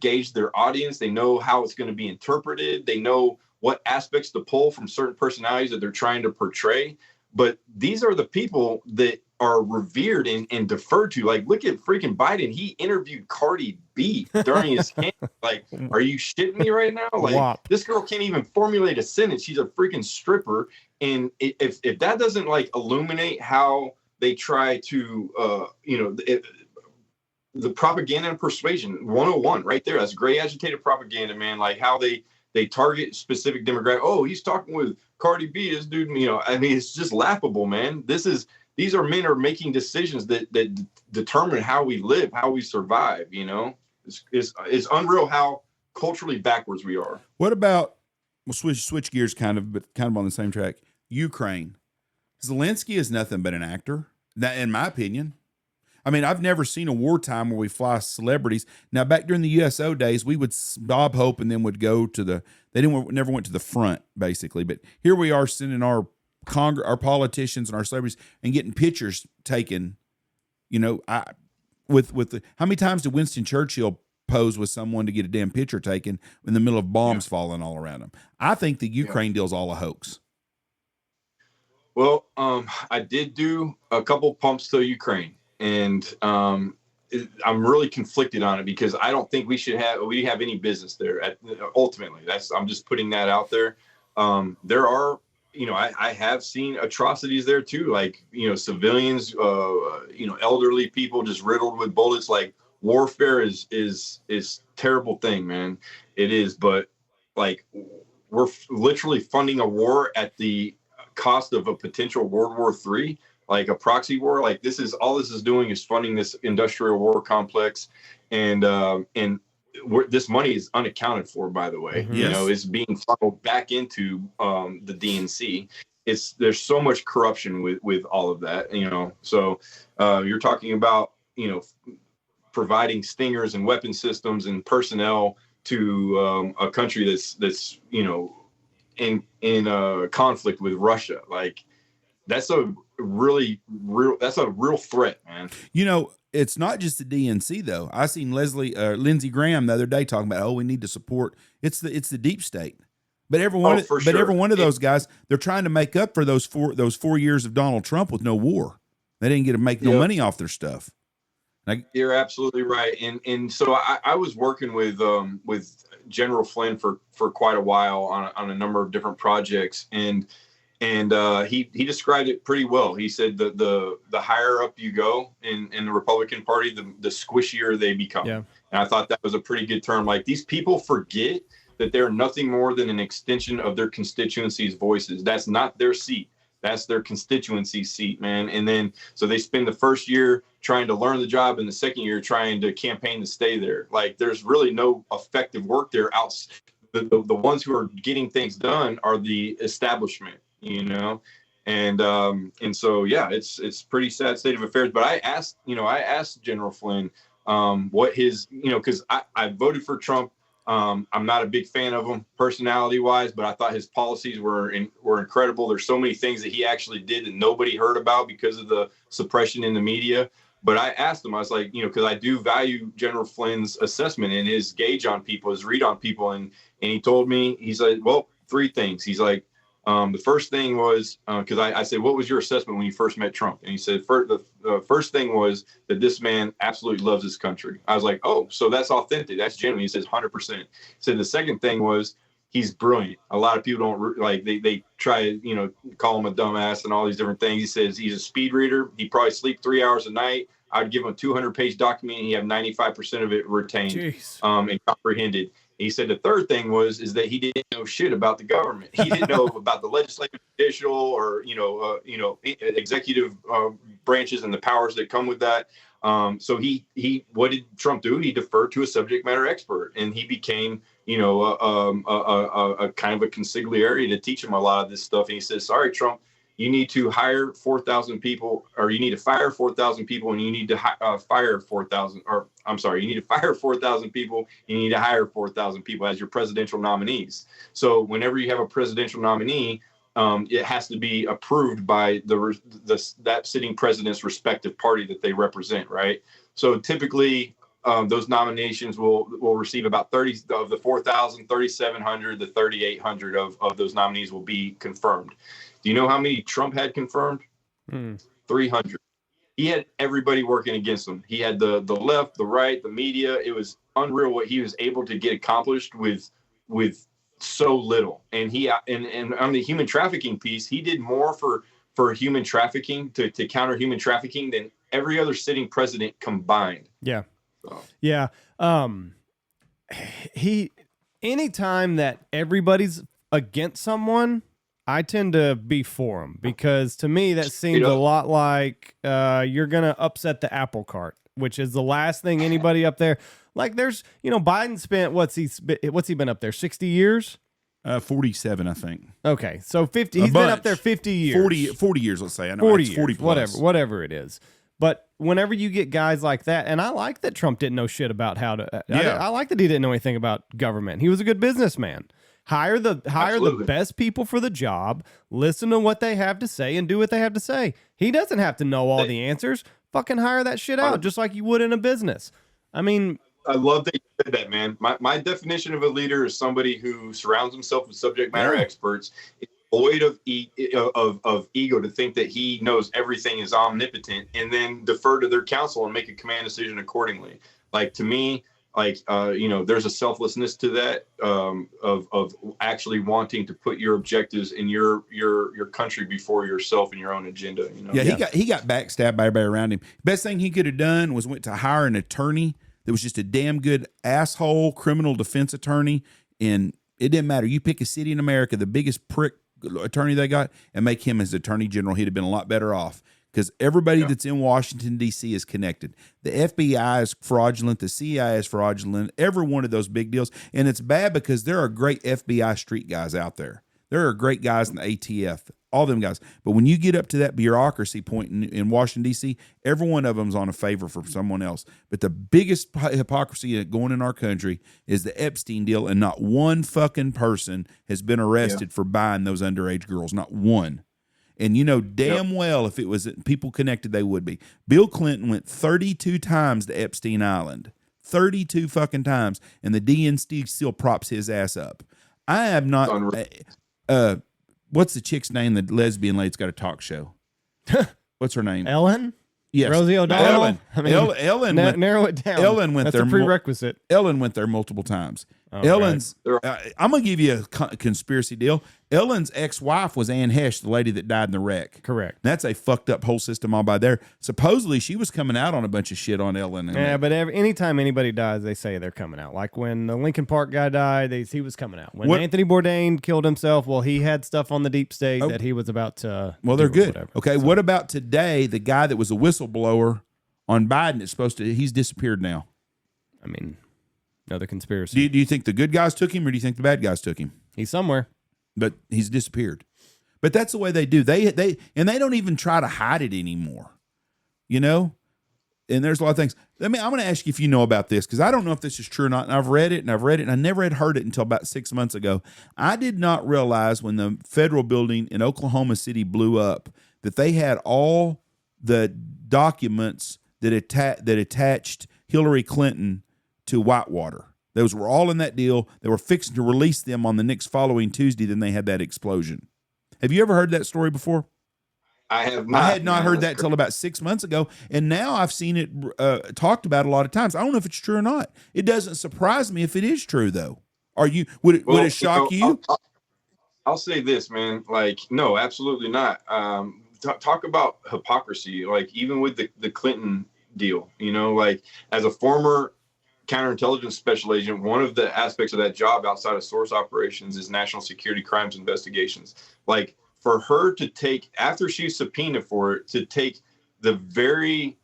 gauge their audience. They know how it's going to be interpreted. They know what aspects to pull from certain personalities that they're trying to portray. But these are the people that are revered and deferred to. Like, look at freaking Biden. He interviewed Cardi B during his campaign. Like, are you shitting me right now? Like, this girl can't even formulate a sentence. She's a freaking stripper. And if that doesn't like illuminate how they try to, the propaganda and persuasion 101 right there. That's great agitated propaganda, man. Like how they target specific demographic. Oh, he's talking with Cardi B, this dude, you know, I mean, it's just laughable, man. These are men are making decisions that determine how we live, how we survive, you know. It's unreal how culturally backwards we are. What about, we'll switch gears but kind of on the same track. Ukraine. Zelensky is nothing but an actor, that, in my opinion. I mean, I've never seen a wartime where we fly celebrities. Now, back during the USO days, we would Bob Hope and then would go to never went to the front, basically. But here we are sending our politicians and our celebrities and getting pictures taken. You know, how many times did Winston Churchill pose with someone to get a damn picture taken in the middle of bombs falling all around him? I think the Ukraine deal's all a hoax. Well, I did do a couple pumps to Ukraine. And I'm really conflicted on it because I don't think we have any business there. Ultimately, I'm just putting that out there. There are, you know, I have seen atrocities there too, like, you know, civilians, elderly people just riddled with bullets. Like warfare is terrible thing, man. It is, but like we're literally funding a war at the cost of a potential World War III. Like a proxy war. Like this is doing is funding this industrial war complex, and this money is unaccounted for, by the way. Mm-hmm. You know, it's being funneled back into the DNC. There's so much corruption with all of that, you know. So you're talking about, you know, providing stingers and weapon systems and personnel to a country that's you know in conflict with Russia. Like that's a real threat, man. You know, it's not just the DNC though. I seen Lindsey Graham the other day talking about, we need to support. It's the deep state. But every one of those guys, they're trying to make up for those 4 years of Donald Trump with no war. They didn't get to make no money off their stuff. You're absolutely right. And so I was working with General Flynn for quite a while on a number of different projects, and he described it pretty well. He said the higher up you go in the Republican Party, the squishier they become. Yeah. And I thought that was a pretty good term. Like these people forget that they're nothing more than an extension of their constituency's voices. That's not their seat. That's their constituency seat, man. And then so they spend the first year trying to learn the job and the second year trying to campaign to stay there. Like there's really no effective work there. The ones who are getting things done are the establishment, you know. And so yeah, it's pretty sad state of affairs. But I asked General Flynn what his, you know, because I voted for Trump. I'm not a big fan of him personality wise, but I thought his policies were incredible. There's so many things that he actually did that nobody heard about because of the suppression in the media. But I asked him, I was like, you know, because I do value General Flynn's assessment and his gauge on people, his read on people. And he told me, he's like, well, three things. He's like, The first thing was, because I said, what was your assessment when you first met Trump? And he said, the first thing was that this man absolutely loves his country. I was like, oh, so that's authentic. That's genuine. He says 100%. He said the second thing was, he's brilliant. A lot of people don't like, they try to, you know, call him a dumbass and all these different things. He says he's a speed reader. He probably sleep 3 hours a night. I'd give him a 200-page document and he have 95% of it retained and comprehended. He said the third thing is that he didn't know shit about the government. He didn't know about the legislative, judicial, or executive branches and the powers that come with that. So he what did Trump do? He deferred to a subject matter expert, and he became a kind of a consigliere to teach him a lot of this stuff. And he says, "Sorry, Trump, you need to hire 4,000 people, or you need to fire 4,000 people, and you need to fire 4,000, or I'm sorry, you need to fire 4,000 people, you need to hire 4,000 people as your presidential nominees. So whenever you have a presidential nominee, it has to be approved by that sitting president's respective party that they represent, right? So typically, those nominations will receive about 30 of the 4,000, 3,700, the 3,800 of those nominees will be confirmed. Do you know how many Trump had confirmed? 300. He had everybody working against him. He had the left, the right, the media. It was unreal what he was able to get accomplished with so little. And and on the human trafficking piece, he did more for human trafficking to counter human trafficking than every other sitting president combined. Yeah. So. Yeah. Anytime that everybody's against someone, I tend to be for him, because to me that seems a lot like you're going to upset the apple cart, which is the last thing anybody up there. Like there's, Biden spent, what's he been up there, 60 years? 47, I think. Okay, so 50. He's been up there 50 years. 40 years, let's say. I know 40 it's 40 years, plus. whatever it is. But whenever you get guys like that, and I like that Trump didn't know shit about how to. I like that he didn't know anything about government. He was a good businessman. Hire the best people for the job. Listen to what they have to say and do what they have to say. He doesn't have to know all the answers. Fucking hire that shit out, just like you would in a business. I mean, I love that you said that, man. My definition of a leader is somebody who surrounds himself with subject matter experts, is void of ego to think that he knows everything, is omnipotent, and then defer to their counsel and make a command decision accordingly. Like, to me, there's a selflessness to that, of actually wanting to put your objectives in your country before yourself and your own agenda. Yeah, he got backstabbed by everybody around him. Best thing he could have done was went to hire an attorney that was just a damn good asshole criminal defense attorney. And it didn't matter. You pick a city in America, the biggest prick attorney they got, and make him as attorney general. He'd have been a lot better off, because everybody that's in Washington, D.C. is connected. The FBI is fraudulent. The CIA is fraudulent. Every one of those big deals. And it's bad because there are great FBI street guys out there. There are great guys in the ATF, all them guys. But when you get up to that bureaucracy point in Washington, D.C., every one of them's on a favor for someone else. But the biggest hypocrisy going in our country is the Epstein deal, and not one fucking person has been arrested for buying those underage girls. Not one. And damn well if it was people connected, they would be. Bill Clinton went 32 times to Epstein Island. 32 fucking times. And the DNC still props his ass up. I am not... what's the chick's name? The lesbian lady's got a talk show. What's her name? Ellen? Yes. Rosie O'Donnell? Ellen. Ellen narrow it down. Ellen went That's there. a prerequisite. Ellen went there multiple times. Oh, Ellen's... I'm going to give you a conspiracy deal. Ellen's ex-wife was Ann Hesh, the lady that died in the wreck. Correct. That's a fucked up whole system all by there. Supposedly, she was coming out on a bunch of shit on Ellen. But anytime anybody dies, they say they're coming out. Like when the Lincoln Park guy died, he was coming out. When Anthony Bourdain killed himself, he had stuff on the deep state that he was about to. Well, they're good. Okay, so what about today? The guy that was a whistleblower on Biden is he's disappeared now. I mean, another conspiracy. Do you think the good guys took him, or do you think the bad guys took him? He's somewhere. But he's disappeared. But that's the way they do. They don't even try to hide it anymore. And there's a lot of things. I'm going to ask you if you know about this, because I don't know if this is true or not. And I've read it, and I never had heard it until about 6 months ago. I did not realize when the federal building in Oklahoma City blew up that they had all the documents that attached Hillary Clinton to Whitewater. Those were all in that deal. They were fixing to release them on the next following Tuesday. Then they had that explosion. Have you ever heard that story before? I have not. I had not man. heard That's that till about 6 months ago, and now I've seen it till about 6 months ago, and now I've seen it talked about a lot of times. I don't know if it's true or not. It doesn't surprise me if it is true, though. Would Well, it shock you? I'll say this, man. Like, no, absolutely not. Talk about hypocrisy. Like, even with the Clinton deal, like as a former counterintelligence special agent, one of the aspects of that job outside of source operations is national security crimes investigations. Like, for her to take, after she's subpoenaed for it, to take the very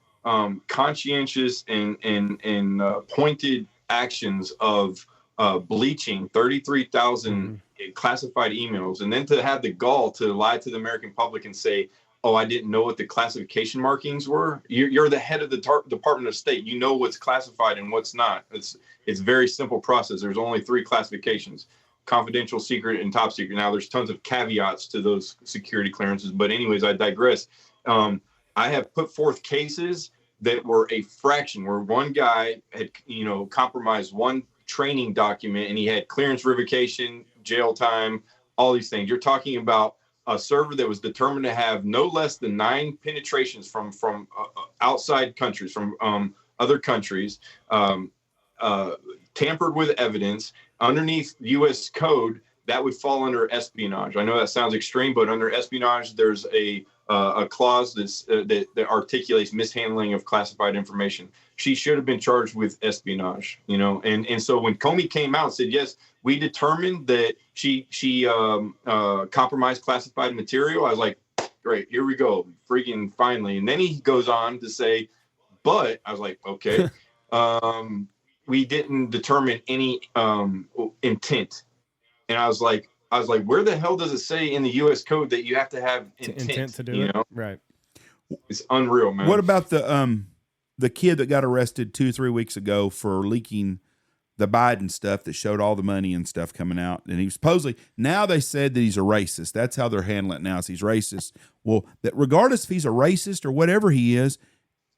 conscientious and pointed actions of bleaching 33,000 classified emails, and then to have the gall to lie to the American public and say, oh, I didn't know what the classification markings were. You're the head of the Department of State. You know what's classified and what's not. It's a very simple process. There's only 3 classifications: confidential, secret, and top secret. Now, there's tons of caveats to those security clearances, but anyways, I digress. I have put forth cases that were a fraction, where one guy had, compromised one training document, and he had clearance revocation, jail time, all these things. You're talking about a server that was determined to have no less than 9 penetrations from outside countries, from other countries, tampered with evidence underneath U.S. code. That would fall under espionage. I know that sounds extreme, but under espionage, there's a clause that articulates mishandling of classified information. She should have been charged with espionage, and so when Comey came out and said, yes, we determined that she compromised classified material, I was like, great, here we go, freaking finally. And then he goes on to say, but I was like, okay, we didn't determine any intent. And I was like, where the hell does it say in the U.S. code that you have to have intent to do it? Right. It's unreal, man. What about the kid that got arrested 2-3 weeks ago for leaking the Biden stuff that showed all the money and stuff coming out? And he was supposedly, now they said that he's a racist. That's how they're handling it now, is he's racist. Well, that regardless if he's a racist or whatever he is,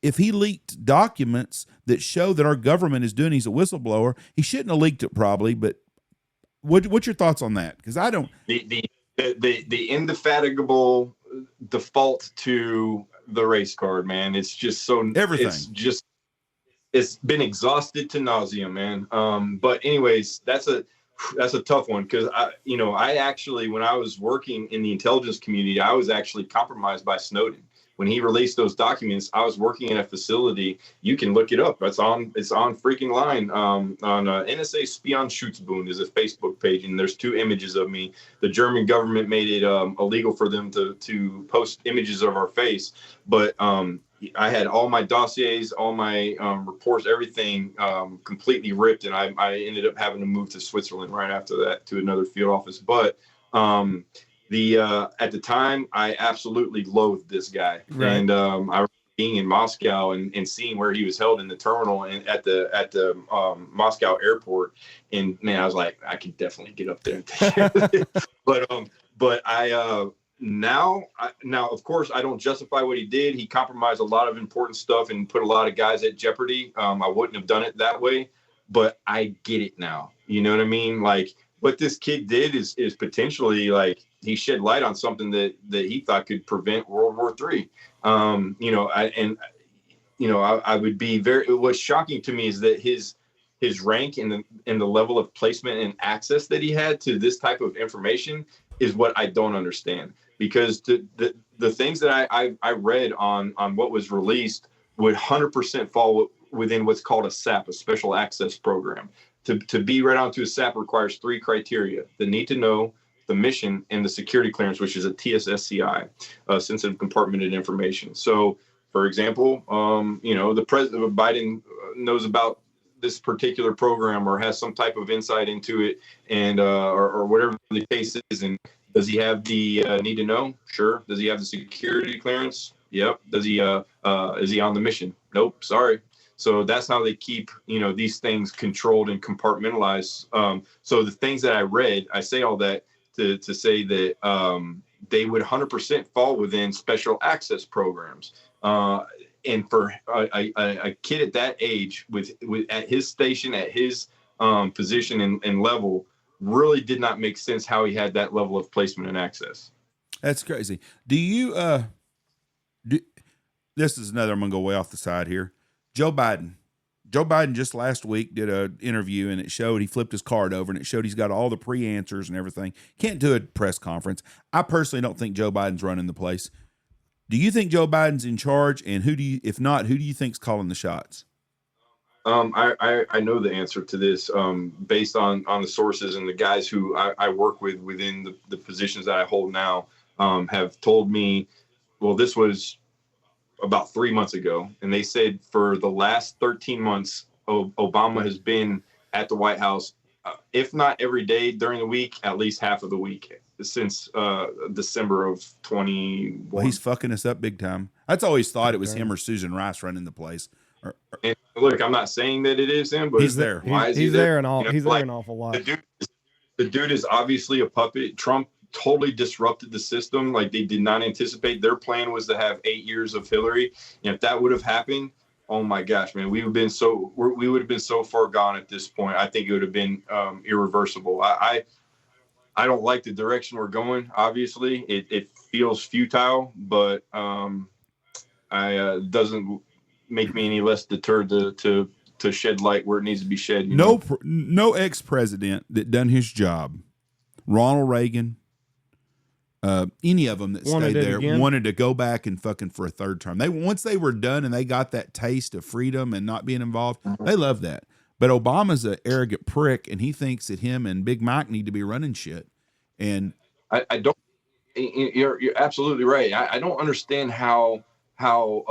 if he leaked documents that show that our government is doing, he's a whistleblower, he shouldn't have leaked it probably, but what's your thoughts on that? Because I don't. The indefatigable default to the race card, man. It's just so everything. It's been exhausted to nauseam, man. But anyways, that's a tough one, because I actually, when I was working in the intelligence community, I was actually compromised by Snowden. When he released those documents, I was working in a facility. You can look it up. It's on freaking line. On NSA Spionschutzbund is a Facebook page, and there's 2 images of me. The German government made it illegal for them to post images of our face, but I had all my dossiers, all my reports, everything completely ripped, and I ended up having to move to Switzerland right after that to another field office. But at the time, I absolutely loathed this guy, right. And I remember being in Moscow and seeing where he was held in the terminal and at the Moscow airport, and man, I was like, I could definitely get up there and take care of it. But now, of course, I don't justify what he did. He compromised a lot of important stuff and put a lot of guys at jeopardy. I wouldn't have done it that way, but I get it now. You know what I mean? Like, what this kid did is potentially, like, he shed light on something that he thought could prevent World War III. I would be what's shocking to me is that his rank and the level of placement and access that he had to this type of information is what I don't understand. Because the things that I read on what was released would 100% fall within what's called a SAP, a special access program. To be read onto a SAP requires 3 criteria: the need to know, the mission, and the security clearance, which is a TSSCI, sensitive compartmented information. So, for example, the president of Biden knows about this particular program or has some type of insight into it, and or whatever the case is. And does he have the need to know? Sure. Does he have the security clearance? Yep. Does he is he on the mission? Nope. Sorry. So that's how they keep, these things controlled and compartmentalized. So the things that I read, I say all that to say that they would 100% fall within special access programs. And for a kid at that age, with at his station, at his position and level, really did not make sense how he had that level of placement and access. That's crazy. Do you this is another, I'm gonna go way off the side here. Joe Biden. Joe Biden just last week did an interview and it showed he flipped his card over and it showed he's got all the pre-answers and everything. Can't do a press conference. I personally don't think Joe Biden's running the place. Do you think Joe Biden's in charge? And if not, who do you think's calling the shots? I know the answer to this based on the sources, and the guys who I work with within the positions that I hold now have told me, well, this was about 3 months ago. And they said for the last 13 months, Obama has been at the White House, if not every day during the week, at least half of the week since December of 2021. Well, he's fucking us up big time. I'd always thought it was him or Susan Rice running the place. And look, I'm not saying that it is him, but he's there. Why is he he's there? He's there an awful lot. The dude is obviously a puppet. Trump totally disrupted the system. Like, they did not anticipate. Their plan was to have 8 years of Hillary. And if that would have happened, oh my gosh, man, we would have been so far gone at this point. I think it would have been irreversible. I don't like the direction we're going. Obviously, it feels futile, but doesn't make me any less deterred to shed light where it needs to be shed. No ex-president that done his job, Ronald Reagan, any of them that stayed there wanted to go back and fucking for a third term. Once they were done and they got that taste of freedom and not being involved, they love that. But Obama's an arrogant prick, and he thinks that him and Big Mike need to be running shit. And I don't. You're absolutely right. I don't understand how the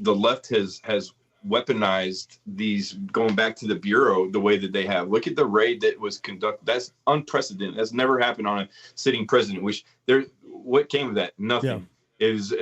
left has weaponized these, going back to the Bureau the way that they have. Look at the raid that was conducted. That's unprecedented. That's never happened on a sitting president. What came of that? Nothing. Yeah. It was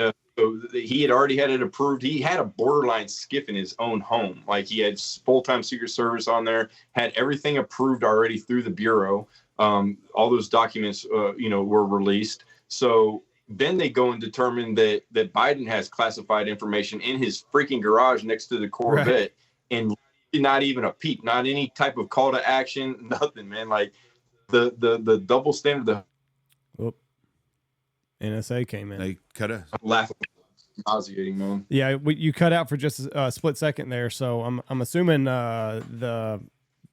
he had already had it approved. He had a borderline skiff in his own home. Like, he had full-time Secret Service on there, had everything approved already through the Bureau. All those documents, were released. So then they go and determine that Biden has classified information in his freaking garage next to the Corvette, right, and not even a peep, not any type of call to action, nothing, man. Like, the double standard. NSA came in. They cut us. I'm laughing. Nauseating, man. Yeah, you cut out for just a split second there, so I'm assuming the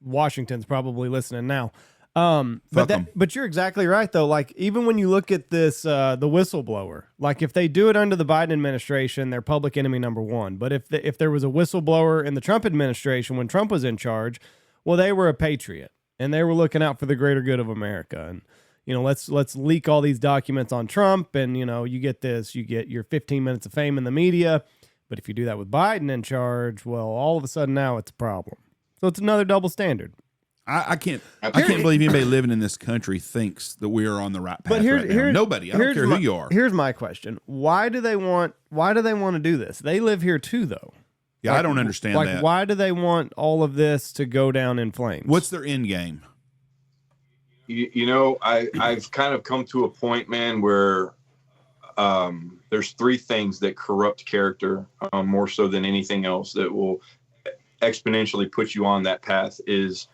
Washington's probably listening now. But you're exactly right though. Like, even when you look at this, the whistleblower, like, if they do it under the Biden administration, they're public enemy number one. But if there was a whistleblower in the Trump administration when Trump was in charge, well, they were a patriot and they were looking out for the greater good of America. And let's leak all these documents on Trump, and you get your 15 minutes of fame in the media. But if you do that with Biden in charge, well, all of a sudden now it's a problem. So it's another double standard. I can't believe anybody living in this country thinks that we are on the right path right now. Nobody. I don't care who you are. Here's my question: Why do they want to do this? They live here too, though. Yeah, I don't understand that. Why do they want all of this to go down in flames? What's their end game? I've kind of come to a point, man, where there's three things that corrupt character more so than anything else that will exponentially put you on that path. Is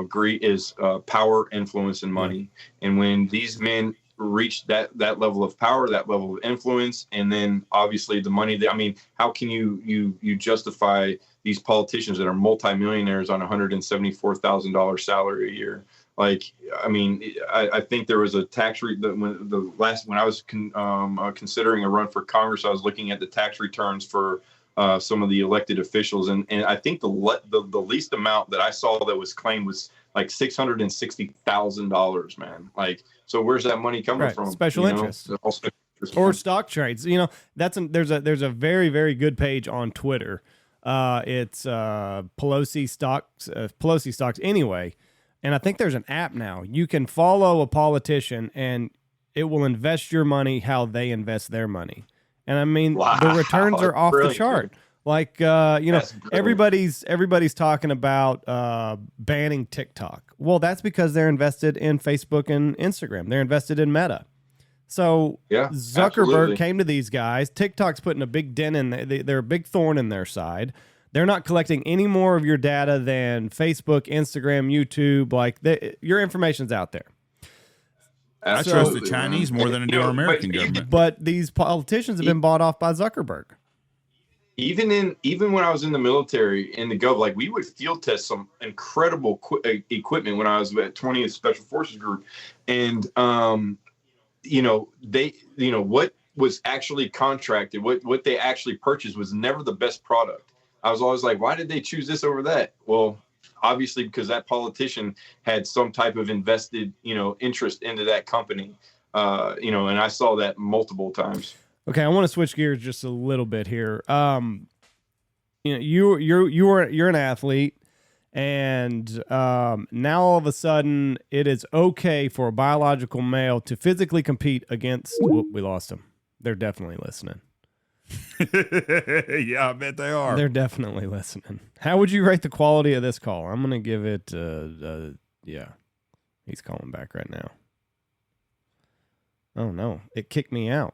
greed, is power, influence, and money. And when these men reach that level of power, that level of influence, and then obviously the money, how can you justify these politicians that are multimillionaires on $174,000 salary a year? Like, I think there was a tax when I was considering a run for Congress, I was looking at the tax returns for some of the elected officials, and I think the least amount that I saw that was claimed was like $660,000, man. Like, so where's that money coming from? Special interest or stock trades. There's a very, very good page on Twitter. It's Pelosi stocks anyway. And I think there's an app now. You can follow a politician and it will invest your money how they invest their money. And the returns are off the chart. Like, everybody's talking about banning TikTok. Well, that's because they're invested in Facebook and Instagram. They're invested in Meta. So Zuckerberg absolutely came to these guys. TikTok's putting a big dent in. They're a big thorn in their side. They're not collecting any more of your data than Facebook, Instagram, YouTube. Like, your information's out there. I So- trust the Chinese more than I do our American but government. But these politicians have been bought off by Zuckerberg. even when I was in the military in the Gov, like we would field test some incredible equipment when I was at 20th Special Forces Group, and what was actually contracted, what they actually purchased was never the best product. I was always like, why did they choose this over that? Well, obviously because that politician had some type of invested, interest into that company, and I saw that multiple times. Okay, I want to switch gears just a little bit here. You're an athlete, and now all of a sudden it is okay for a biological male to physically compete against. Oh, we lost him. They're definitely listening. Yeah, I bet they are. They're definitely listening. How would you rate the quality of this call? I'm gonna give it. Yeah, he's calling back right now. Oh no, it kicked me out.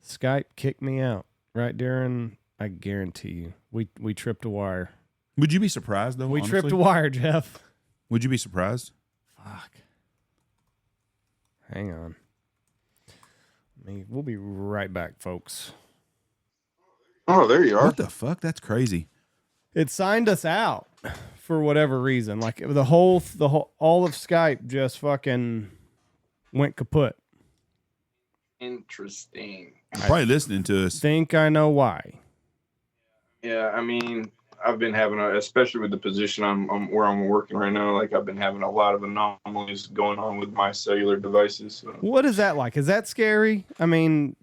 Skype kicked me out right during. I guarantee you, we tripped a wire. Would you be surprised though? We honestly? tripped a wire, Jeff. Would you be surprised? Fuck. Hang on. We'll be right back, folks. Oh, there you are. What the fuck? That's crazy. It signed us out for whatever reason. Like the whole all of Skype just fucking went kaput. Interesting. Probably listening to us. Think I know why. Yeah, I mean, I've been having, especially with the position I'm where I'm working right now, like I've been having a lot of anomalies going on with my cellular devices. So. What is that like? Is that scary? I mean,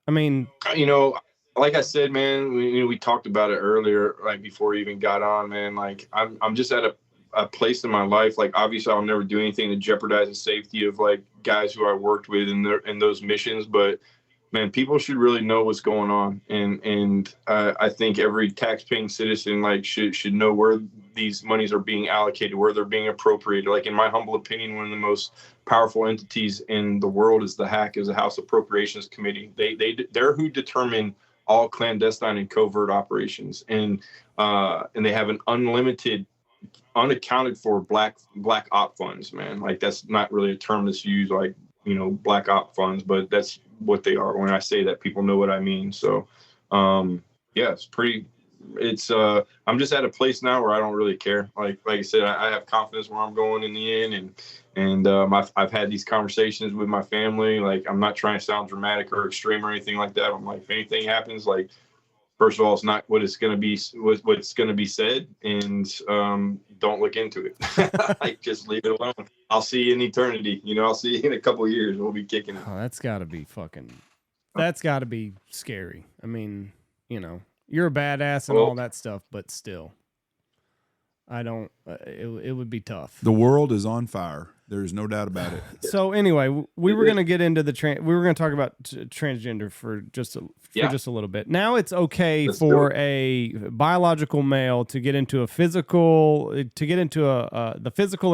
like I said, man, we talked about it earlier, like before we even got on, man. Like I'm just at a place in my life. Like obviously, I'll never do anything to jeopardize the safety of like guys who I worked with in those missions, but. Man, people should really know what's going on, and I think every tax-paying citizen like should know where these monies are being allocated, where they're being appropriated. Like in my humble opinion, one of the most powerful entities in the world is the House Appropriations Committee. They're who determine all clandestine and covert operations, and they have an unlimited, unaccounted for black op funds. Man, like that's not really a term that's used, like black op funds, but that's what they are. When I say that, people know what I mean. So yeah, I'm just at a place now where I don't really care. Like I said, I have confidence where I'm going in the end, and I've had these conversations with my family. Like I'm not trying to sound dramatic or extreme or anything like that. I'm like, if anything happens, like first of all, it's not what it's going to be, what's going to be said, and don't look into it. Like just leave it alone. I'll see you in eternity. I'll see you in a couple of years. We'll be kicking it. Oh, that's got to be scary. I mean, you're a badass and all that stuff, but still, I don't. It would be tough. The world is on fire. There's no doubt about it. So anyway, we were going to get into we were going to talk about transgender for just a little bit. Now it's okay for a biological male to get into the physical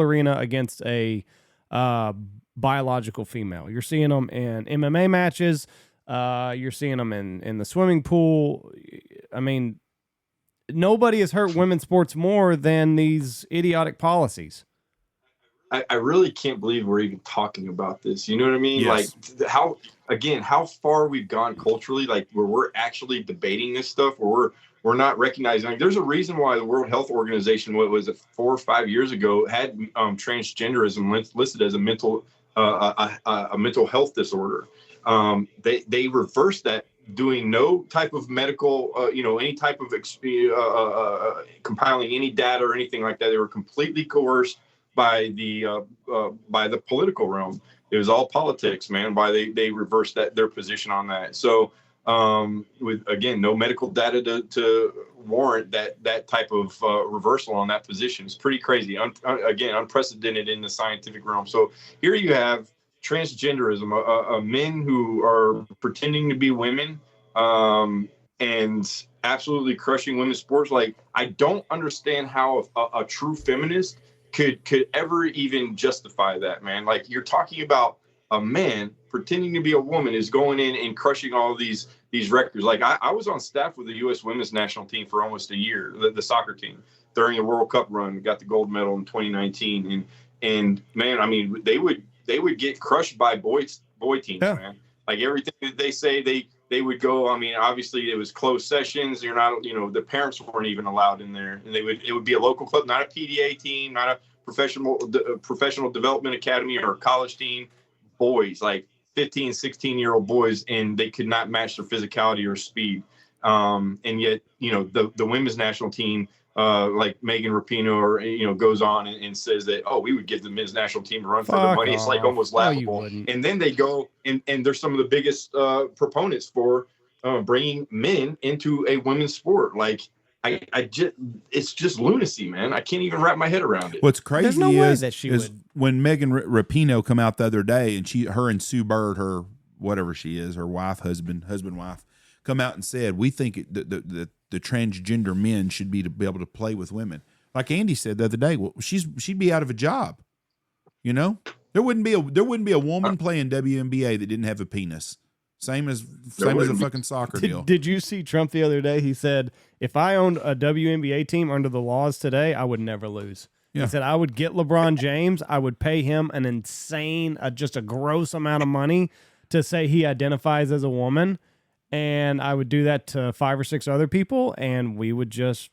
arena against a biological female. You're seeing them in MMA matches. You're seeing them in the swimming pool. I mean, nobody has hurt women's sports more than these idiotic policies. I really can't believe we're even talking about this. You know what I mean? Yes. Like how far we've gone culturally, like where we're actually debating this stuff, where we're not recognizing. Like, there's a reason why the World Health Organization, what was it, 4 or 5 years ago, had transgenderism listed as a mental health disorder. They reversed that, doing no type of medical, any type of compiling any data or anything like that. They were completely coerced by the political realm. It was all politics, man. Why they reversed their position on that. So with again no medical data to warrant that type of reversal on that position. It's pretty crazy. Again, unprecedented in the scientific realm. So here you have transgenderism, men who are pretending to be women and absolutely crushing women's sports. Like, I don't understand how a true feminist could ever even justify that, man. Like, you're talking about a man pretending to be a woman is going in and crushing all these records. Like, I was on staff with the U.S. women's national team for almost a year, the soccer team, during the World Cup run. Got the gold medal in 2019, And man, I mean, they would get crushed by boy teams, man. Like everything that they say, they would go. I mean, obviously it was closed sessions. You're not, the parents weren't even allowed in there, and it would be a local club, not a PDA team, not a professional development academy or a college team. Boys, like 15, 16-year-old boys, and they could not match their physicality or speed. And yet, the women's national team, like Megan Rapinoe, or goes on and says that, we would give the men's national team a run for the money. It's like almost laughable. And then they go and they're some of the biggest proponents for bringing men into a women's sport. Like it's just lunacy, man. I can't even wrap my head around it. What's crazy is when Megan Rapinoe come out the other day, and her and Sue Bird, her whatever she is, her husband, wife, come out and said, we think the transgender men should be able to play with women. Like Andy said the other day, well, she'd be out of a job. There wouldn't be a woman playing WNBA that didn't have a penis. Same as a fucking soccer deal. Did you see Trump the other day? He said, if I owned a WNBA team under the laws today, I would never lose. Yeah. He said, I would get LeBron James. I would pay him an insane, just a gross amount of money to say he identifies as a woman. And I would do that to 5 or 6 other people, and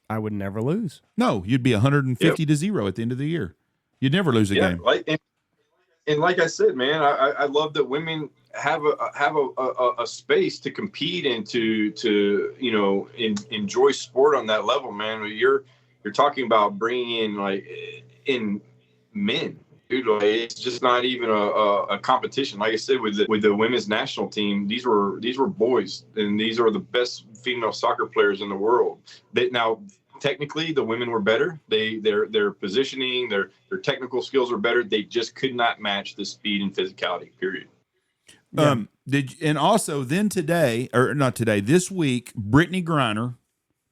I would never lose. No, you'd be 150-0 at the end of the year. You'd never lose a game. And like I said, man, I love that women have a space to compete and to enjoy sport on that level, man. You're talking about bringing in men. Dude, it's just not even a competition. Like I said, with the women's national team, these were boys, and these are the best female soccer players in the world. Now, technically, the women were better. Their positioning, their technical skills were better. They just could not match the speed and physicality. Period. Yeah. This week, Brittany Griner,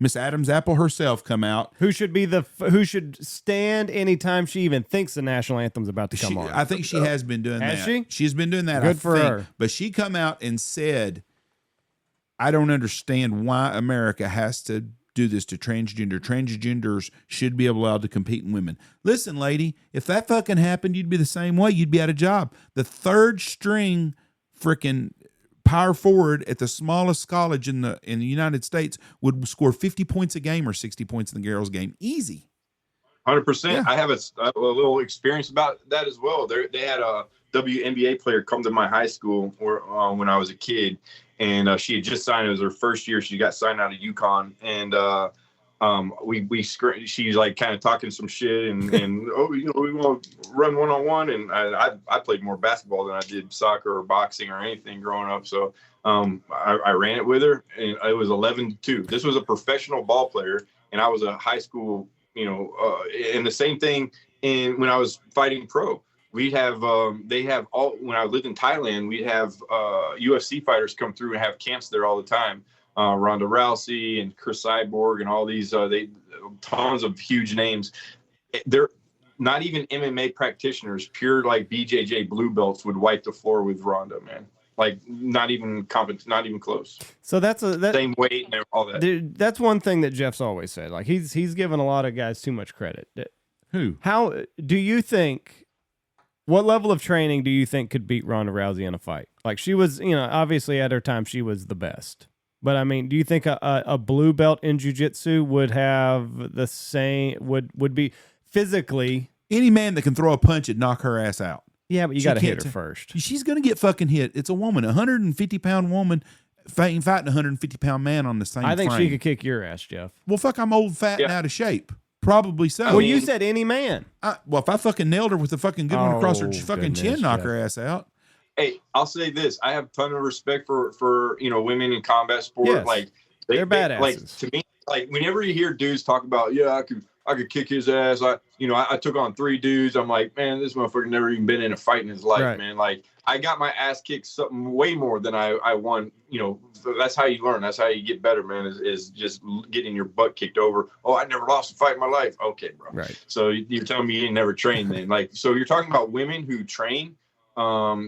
Miss Adam's apple herself, come out. Who should stand anytime she even thinks the national anthem's about to come on. I think she has been doing that. Has she? She's been doing that. Good for her. But she come out and said, I don't understand why America has to do this to transgender. Transgenders should be allowed to compete in women. Listen, lady, if that fucking happened, you'd be the same way. You'd be out of job. The third string freaking power forward at the smallest college in the United States would score 50 points a game or 60 points in the girls' game. Easy. 100%. Yeah. I have a little experience about that as well. They had a WNBA player come to my high school when I was a kid, and she had just signed. It was her first year. She got signed out of UConn, and she's like kind of talking some shit and we want to run one-on-one, and I played more basketball than I did soccer or boxing or anything growing up, so I ran it with her, and it was 11-2. This was a professional ball player, and I was a high school, and the same thing when I was fighting pro. We'd have when I lived in Thailand, we'd have UFC fighters come through and have camps there all the time. Ronda Rousey and Chris Cyborg and all these, tons of huge names. They're not even MMA practitioners, pure like BJJ blue belts would wipe the floor with Ronda, man. Like not even close. So that's same weight and all that. Dude, that's one thing that Jeff's always said. Like he's given a lot of guys too much credit. Who? How do you think? What level of training do you think could beat Ronda Rousey in a fight? Like she was, obviously at her time she was the best. But I mean, do you think a blue belt in jiu-jitsu would have the same, would be physically? Any man that can throw a punch would knock her ass out. Yeah, but you got to hit her first. She's going to get fucking hit. It's a woman, 150-pound woman fighting a 150-pound man on the same I think frame. she could kick your ass, Jeff. Well, fuck, I'm old, fat, and out of shape. Probably so. Well, you said any man. Well, if I fucking nailed her with a fucking good one across her fucking chin, knock her ass out. Hey, I'll say this: I have a ton of respect for women in combat sport. Yes. Like they're badasses. Like to me, like whenever you hear dudes talk about, I could kick his ass. I took on 3 dudes. I'm like, man, this motherfucker never even been in a fight in his life, right. Man. Like I got my ass kicked something way more than I won. That's how you learn. That's how you get better, man. Is just getting your butt kicked over. Oh, I never lost a fight in my life. Okay, bro. Right. So you're telling me you ain't never trained then? Like, so you're talking about women who train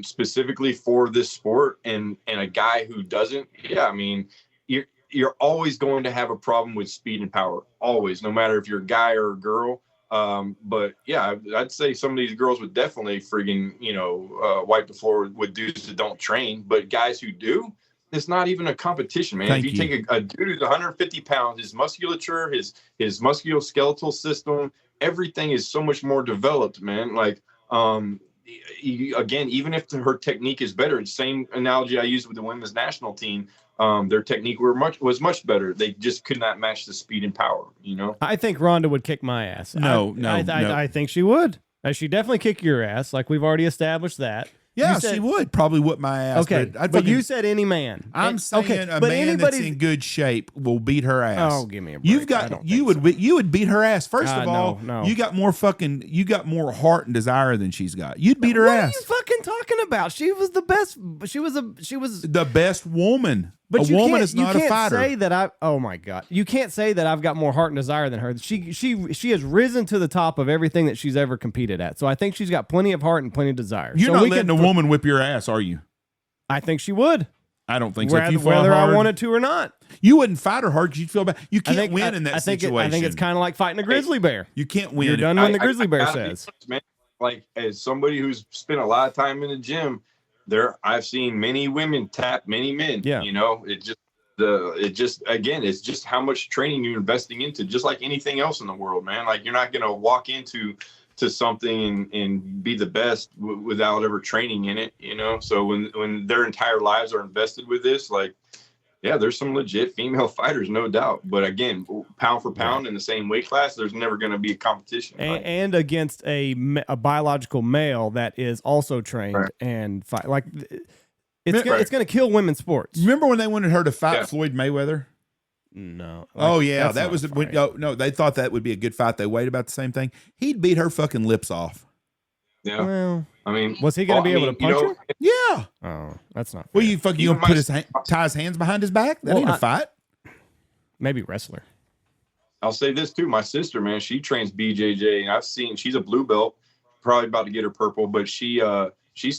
specifically for this sport and a guy who doesn't. Yeah, I mean, you're always going to have a problem with speed and power. Always, no matter if you're a guy or a girl. But yeah, I'd say some of these girls would definitely friggin', wipe the floor with dudes that don't train. But guys who do, it's not even a competition, man. Thank if you you. take a dude who's 150 pounds, his musculature, his musculoskeletal system, everything is so much more developed, man. Like, again, even if her technique is better, same analogy I used with the women's national team, their technique was much better. They just could not match the speed and power, I think Rhonda would kick my ass. No. I think she would. She definitely kick your ass. Like we've already established that. Yeah, she would probably whip my ass. Okay, but you said any man. I'm saying a man that's in good shape will beat her ass. Oh, give me a break. You would beat her ass. First of all, no. you got more heart and desire than she's got. You'd beat her ass. What are you fucking talking about? She was the best. She was the best woman. But a woman is not a fighter. Say that oh my God. You can't say that I've got more heart and desire than her. She has risen to the top of everything that she's ever competed at. So I think she's got plenty of heart and plenty of desire. You're not letting a woman whip your ass, are you? I think she would. I don't think so. Whether I wanted to or not. You wouldn't fight her hard because you'd feel bad. You can't win in that situation. I think it's kind of like fighting a grizzly bear. You can't win. You're done when the grizzly bear says. Man, like as somebody who's spent a lot of time in the gym, I've seen many women tap many men. Yeah. It's just how much training you're investing into, just like anything else in the world, man. Like you're not gonna walk into something and be the best without ever training in it, So when their entire lives are invested with this, like, yeah, there's some legit female fighters, no doubt. But again, pound for pound in the same weight class, there's never going to be a competition. And against a biological male that is also trained and fight. Like it's going to kill women's sports. Remember when they wanted her to fight Floyd Mayweather? No. That was no. They thought that would be a good fight. They weighed about the same thing. He'd beat her fucking lips off. Yeah. Well, I mean, was he going to be able to punch her? Yeah. Oh, that's not fair. Well, you tie his hands behind his back? That ain't a fight. Maybe wrestler. I'll say this too. My sister, man, she trains BJJ, and she's a blue belt, probably about to get her purple, but she's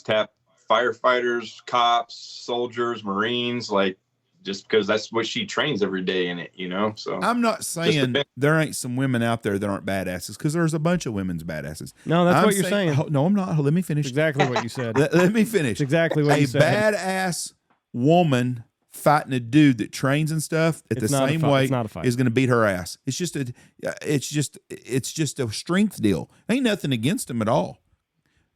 tapped firefighters, cops, soldiers, Marines, like, just because that's what she trains every day in it, So I'm not saying there ain't some women out there that aren't badasses, because there's a bunch of women's badasses. No, that's what you're saying. No, I'm not. Let me finish. Exactly what you said. Let me finish. Exactly what you said. A badass woman fighting a dude that trains and stuff at the same weight is going to beat her ass. It's just a strength deal. Ain't nothing against them at all.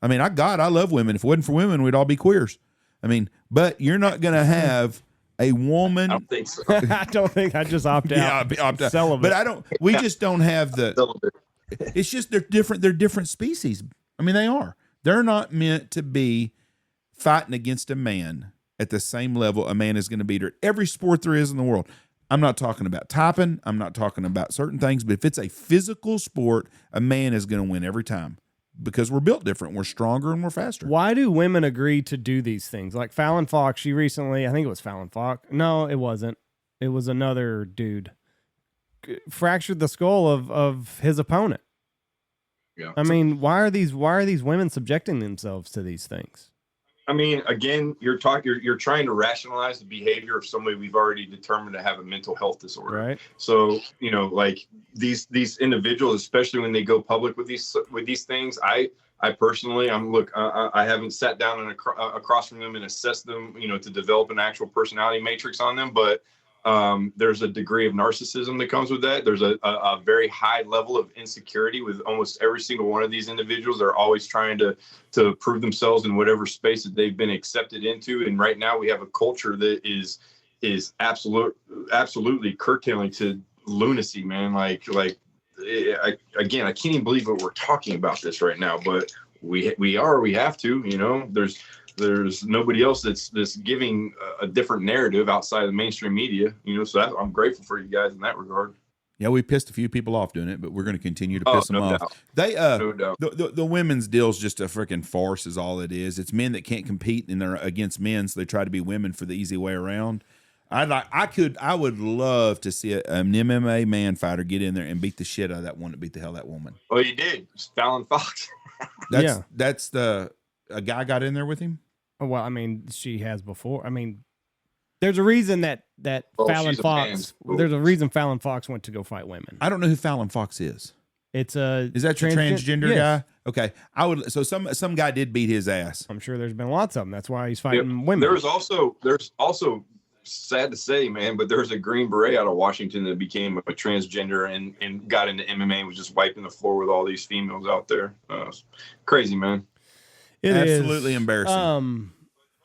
I mean, I love women. If it wasn't for women, we'd all be queers. I mean, but you're not going to have a woman. I don't think so. I don't think I just opt out. Yeah, opt out. Celibate. But we just don't have it's just they're different. They're different species. I mean, they are. They're not meant to be fighting against a man at the same level a man is going to beat her. Every sport there is in the world. I'm not talking about typing. I'm not talking about certain things. But if it's a physical sport, a man is going to win every time. Because we're built different. We're stronger and we're faster. Why do women agree to do these things? Like Fallon Fox, she recently, I think it was Fallon Fox. No, it wasn't. It was another dude. Fractured the skull of his opponent. Yeah. I mean, why are these women subjecting themselves to these things? I mean, again, you're trying to rationalize the behavior of somebody we've already determined to have a mental health disorder. Right. So, like these individuals, especially when they go public with these things, I personally, I haven't sat down and across from them and assessed them, to develop an actual personality matrix on them, but there's a degree of narcissism that comes with that. There's a very high level of insecurity with almost every single one of these individuals. They're always trying to prove themselves in whatever space that they've been accepted into. And right now we have a culture that is absolutely curtailing to lunacy, man. I can't even believe that we're talking about this right now, but we have to, there's nobody else that's giving a different narrative outside of the mainstream media, so I'm grateful for you guys in that regard. Yeah, we pissed a few people off doing it, but we're going to continue to piss them off. No doubt. The women's deal's just a freaking farce is all it is. It's men that can't compete and they're against men, so they try to be women for the easy way around. I would love to see an MMA man fighter get in there and beat the shit out of that one that beat the hell out of that woman. Well, you did. It's Fallon Fox. That's a guy got in there with him. Well, I mean, she has before. I mean, there's a reason that Fallon Fox. There's a reason Fallon Fox went to go fight women. I don't know who Fallon Fox is. It's a Is that your transgender yes. guy? Okay, I would. So some guy did beat his ass. I'm sure there's been lots of them. That's why he's fighting women. There's also sad to say, man, but there's a Green Beret out of Washington that became a transgender and got into MMA and was just wiping the floor with all these females out there. Crazy, man. It Absolutely is. embarrassing.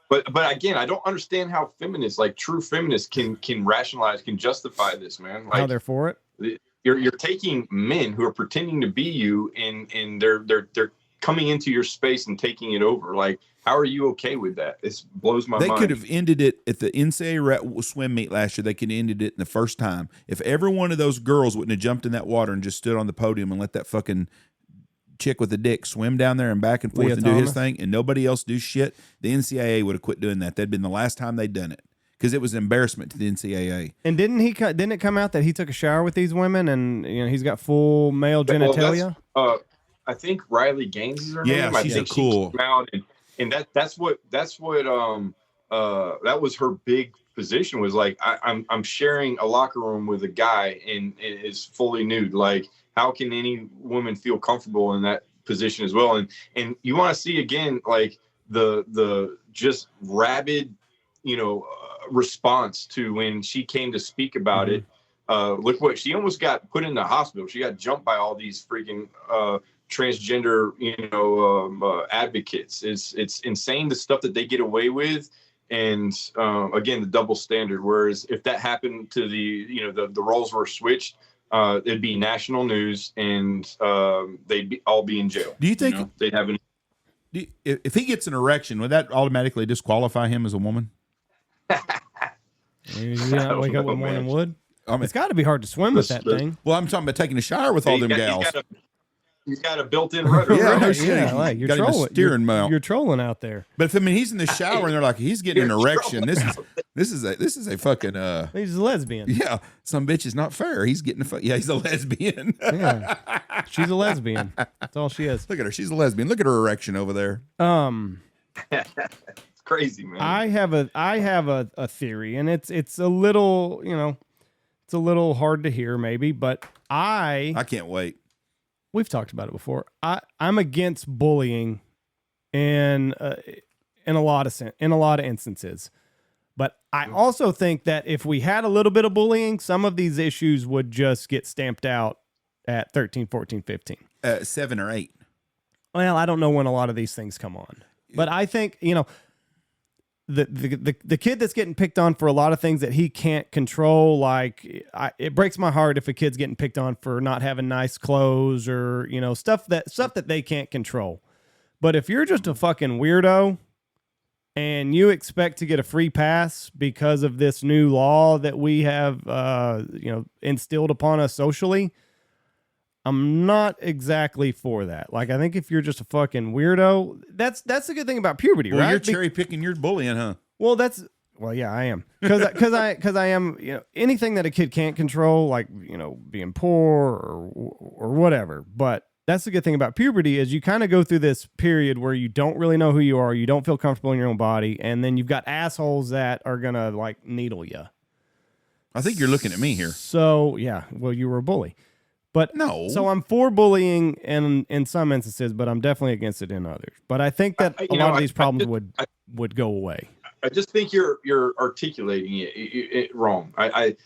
But again, I don't understand how feminists, like true feminists, can rationalize, can justify this, man. Like, how they're for it. You're taking men who are pretending to be you, and they're coming into your space and taking it over. Like, how are you okay with that? It blows my mind. They could have ended it at the NCAA swim meet last year. They could have ended it in the first time. If every one of those girls wouldn't have jumped in that water and just stood on the podium and let that fucking chick with the dick swim down there and back and forth Leah and do his Thomas. thing, and nobody else do shit, the NCAA would have quit doing that. That'd been the last time they'd done it, because it was an embarrassment to the NCAA. And didn't it come out that he took a shower with these women, and he's got full male genitalia? I think Riley Gaines is her name. Yeah, she's think cool. She came out and that's what that was her big position, was like, I'm sharing a locker room with a guy and is fully nude. Like, how can any woman feel comfortable in that position as well? And you want to see again, like the just rabid, response to when she came to speak about it. Look what she almost got put in the hospital. She got jumped by all these freaking transgender, advocates. It's insane, the stuff that they get away with. And again, the double standard. Whereas if that happened to the roles were switched, it'd be national news, and they'd all be in jail. Do you think they'd have if he gets an erection, would that automatically disqualify him as a woman? You not wake up with more than wood. I mean, It's got to be hard to swim with that thing. well, I'm talking about taking a shower with all them gals. He's got a built-in rudder. Yeah, right? no shit. Yeah, like you're Got him a trolling. steering mount. You're trolling out there. But if he's in the shower and they're like, he's getting an erection. This is a fucking He's a lesbian. yeah. Some bitch is not fair. He's getting he's a lesbian. Yeah. She's a lesbian. That's all she is. Look at her. She's a lesbian. Look at her erection over there. It's crazy, man. I have a theory, and it's a little, it's a little hard to hear maybe, but I can't wait. we've talked about it before. I'm against bullying in a lot of instances. But I also think that if we had a little bit of bullying, some of these issues would just get stamped out at 13, 14, 15. 7 or 8. Well, I don't know when a lot of these things come on. But I think, the kid that's getting picked on for a lot of things that he can't control, like it breaks my heart if a kid's getting picked on for not having nice clothes or, stuff that they can't control. But if you're just a fucking weirdo and you expect to get a free pass because of this new law that we have, instilled upon us socially, I'm not exactly for that. Like, I think if you're just a fucking weirdo, that's the good thing about puberty, Well, right? you're cherry picking your bullying, huh? Well, yeah, I am. Because I am, anything that a kid can't control, like, being poor or whatever. But that's the good thing about puberty is you kind of go through this period where you don't really know who you are. You don't feel comfortable in your own body. And then you've got assholes that are going to, like, needle you. I think you're looking at me here. So, yeah, well, you were a bully. But no. So I'm for bullying in some instances, but I'm definitely against it in others. But I think that a lot of these problems would go away. I just think you're articulating it wrong. I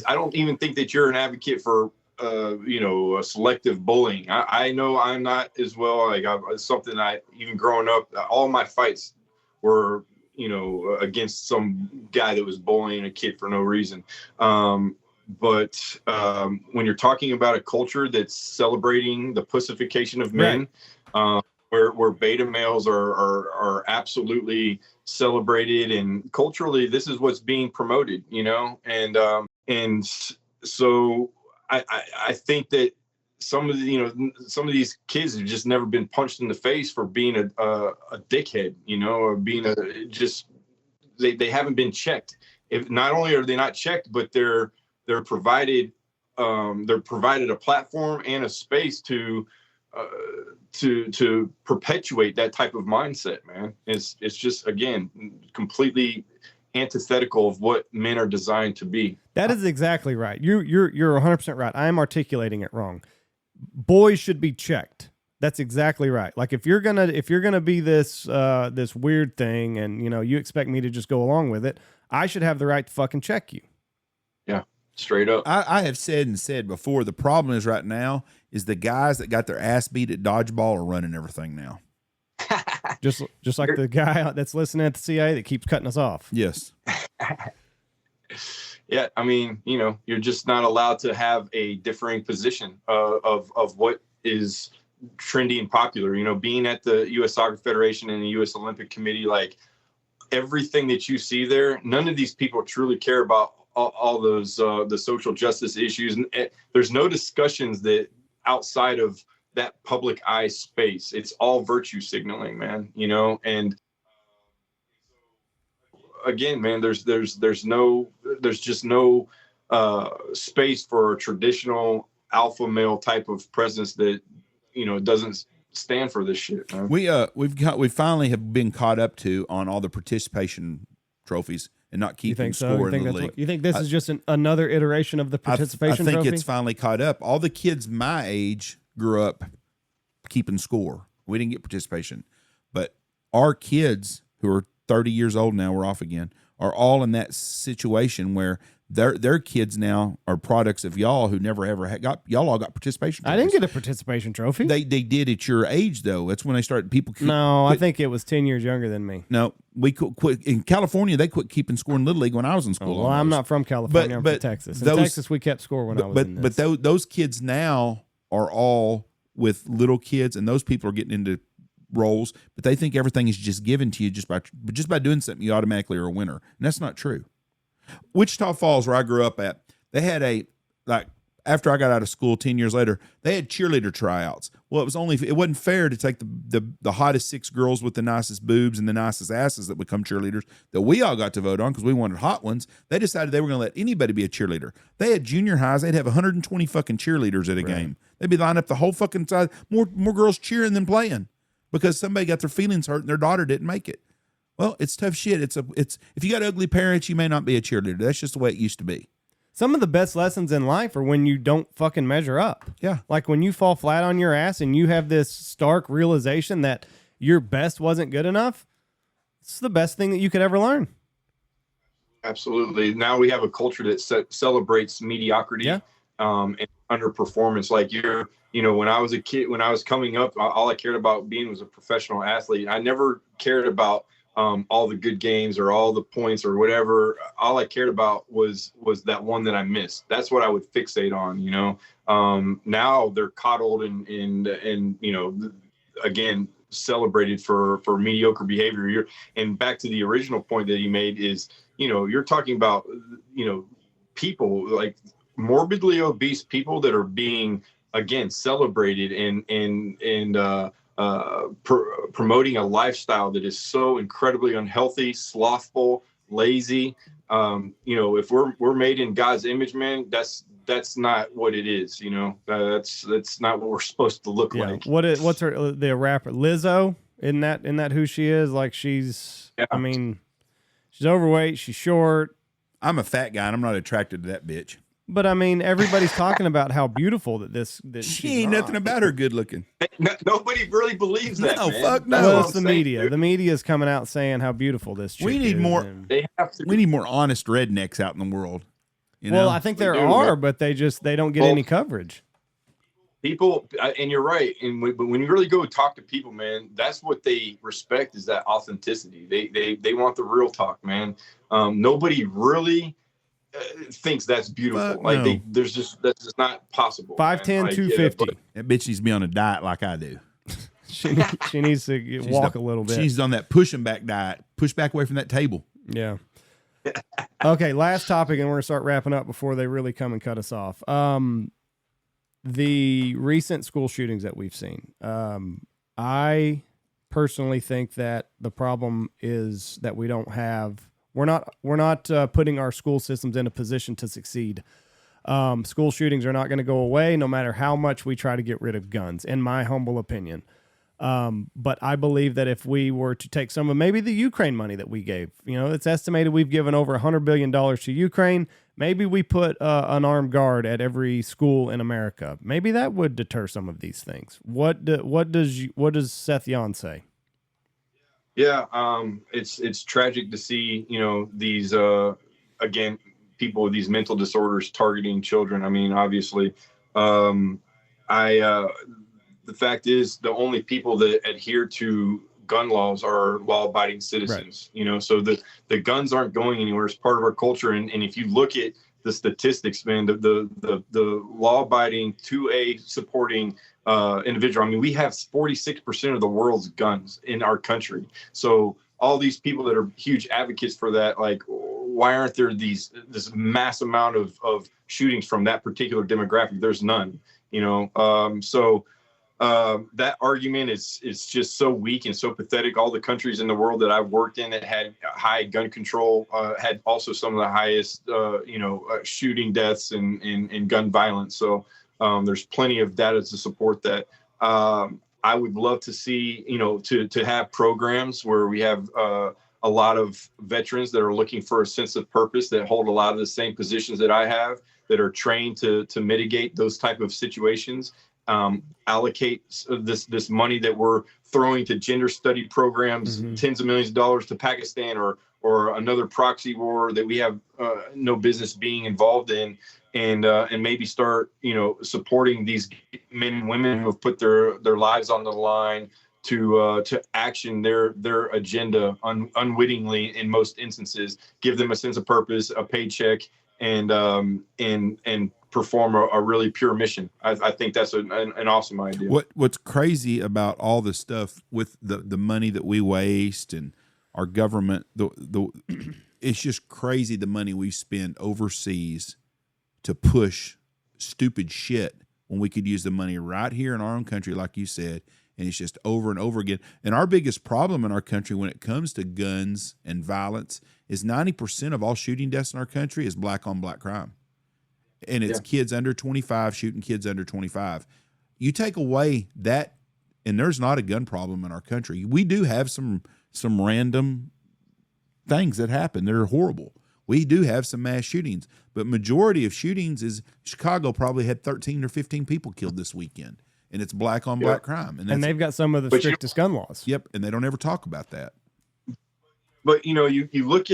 don't even think that you're an advocate for selective bullying. I know I'm not as well. Like, it's something even growing up, all my fights were against some guy that was bullying a kid for no reason. But when you're talking about a culture that's celebrating the pussification of men, right, where beta males are absolutely celebrated, and culturally this is what's being promoted, and so I think that some of these kids have just never been punched in the face for being a dickhead, or being they haven't been checked. If not only are they not checked, but they're provided a platform and a space to perpetuate that type of mindset, man. It's just, again, completely antithetical of what men are designed to be. That is exactly right. You're 100% right. I am articulating it wrong. boys should be checked. That's exactly right. Like if you're gonna be this this weird thing, and you expect me to just go along with it, I should have the right to fucking check you. Yeah, straight up. I have said before, the problem is right now is the guys that got their ass beat at dodgeball are running everything now. Just like the guy that's listening at the CIA that keeps cutting us off. Yes. Yeah, I mean, you're just not allowed to have a differing position of what is trendy and popular. Being at the U.S. Soccer Federation and the U.S. Olympic Committee, like everything that you see there, none of these people truly care about all those the social justice issues. And there's no discussions that outside of that public eye space. It's all virtue signaling, man. And again, man, there's just no space for a traditional alpha male type of presence that doesn't stand for this shit, man. We finally have been caught up to on all the participation trophies and not keeping score in the league. You think this is just another iteration of the participation I think trophy? it's finally caught up. All the kids my age grew up keeping score. We didn't get participation, but our kids who are 30 years old now, we're off again, are all in that situation where their kids now are products of y'all who never ever got, y'all all got participation trophies. I didn't get a participation trophy. They did at your age though. That's when they started. I think it was 10 years younger than me. No, we quit in California. They quit keeping score in Little League when I was in school. Well, I'm not from California. I'm from Texas. In Texas, we kept score when I was in this. But those kids now are all with little kids, and those people are getting into roles, but they think everything is just given to you just by doing something. You automatically are a winner, and that's not true. Wichita Falls, where I grew up at, they had after I got out of school 10 years later, they had cheerleader tryouts. Well, it wasn't fair to take the hottest 6 girls with the nicest boobs and the nicest asses that become cheerleaders that we all got to vote on because we wanted hot ones. They decided they were going to let anybody be a cheerleader. They had junior highs. They'd have 120 fucking cheerleaders at a game. They'd be lined up the whole fucking side, more girls cheering than playing because somebody got their feelings hurt and their daughter didn't make it. Well, it's tough shit. It's if you got ugly parents, you may not be a cheerleader. That's just the way it used to be. Some of the best lessons in life are when you don't fucking measure up. Yeah. Like when you fall flat on your ass and you have this stark realization that your best wasn't good enough. It's the best thing that you could ever learn. Absolutely. Now we have a culture that celebrates mediocrity and underperformance. Like when I was a kid, when I was coming up, all I cared about being was a professional athlete. I never cared about all the good games or all the points or whatever. All I cared about was that one that I missed. That's what I would fixate on, now they're coddled and again, celebrated for mediocre behavior. And back to the original point that he made is, you're talking about, people like morbidly obese people that are being, again, celebrated and promoting a lifestyle that is so incredibly unhealthy, slothful, lazy. If we're made in God's image, man, that's not what it is. That's not what we're supposed to look like. What's the rapper Lizzo? Isn't that who she is? Like she's, I mean, she's overweight. She's short. I'm a fat guy and I'm not attracted to that bitch. But I mean, everybody's talking about how beautiful that she ain't nothing about her good looking. Nobody really believes that. No, man. fuck no. Well, it's the media. The media is coming out saying how beautiful this chick we need is. More. They have to. We need more honest rednecks out in the world. Well, I think there are, but they don't get any coverage. People, and you're right. But when you really go talk to people, man, that's what they respect is that authenticity. They want the real talk, man. Nobody really thinks that's beautiful. That's just not possible. 5'10", 250. That bitch needs to be on a diet like I do. She needs to walk a little bit. She's on that pushing back diet. Push back away from that table. Yeah. Okay, last topic, and we're gonna start wrapping up before they really come and cut us off. The recent school shootings that we've seen. I personally think that the problem is that we're not putting our school systems in a position to succeed. School shootings are not going to go away no matter how much we try to get rid of guns, in my humble opinion. But I believe that if we were to take some of maybe the Ukraine money that we gave, it's estimated we've given over $100 billion to Ukraine. Maybe we put an armed guard at every school in America. Maybe that would deter some of these things. What does Seth Jahn say? Yeah, it's tragic to see, these again, people with these mental disorders targeting children. I mean, obviously, the fact is the only people that adhere to gun laws are law-abiding citizens. Right. So the guns aren't going anywhere. It's part of our culture. And if you look at the statistics, man, the law-abiding 2A supporting individual. I mean, we have 46% of the world's guns in our country. So all these people that are huge advocates for that, like, why aren't there this mass amount of shootings from that particular demographic? There's none, that argument is just so weak and so pathetic. All the countries in the world that I've worked in that had high gun control had also some of the highest, shooting deaths and gun violence. So there's plenty of data to support that. I would love to see, to have programs where we have a lot of veterans that are looking for a sense of purpose, that hold a lot of the same positions that I have, that are trained to mitigate those type of situations. Allocate this money that we're throwing to gender study programs, tens of millions of dollars to Pakistan or another proxy war that we have no business being involved in, and maybe start supporting these men and women who have put their lives on the line to action their agenda unwittingly in most instances, give them a sense of purpose, a paycheck, and perform a really pure mission. I think that's an awesome idea. What's crazy about all this stuff with the money that we waste and our government, it's just crazy the money we spend overseas to push stupid shit when we could use the money right here in our own country, like you said. And it's just over and over again. And our biggest problem in our country when it comes to guns and violence is 90% of all shooting deaths in our country is black on black crime. And it's kids under 25 shooting kids under 25. You take away that, and there's not a gun problem in our country. We do have some random things that happen that are horrible. We do have some mass shootings, but majority of shootings is Chicago probably had 13 or 15 people killed this weekend, and it's black on black crime. And they've got some of the strictest gun laws. Yep, and they don't ever talk about that. But you look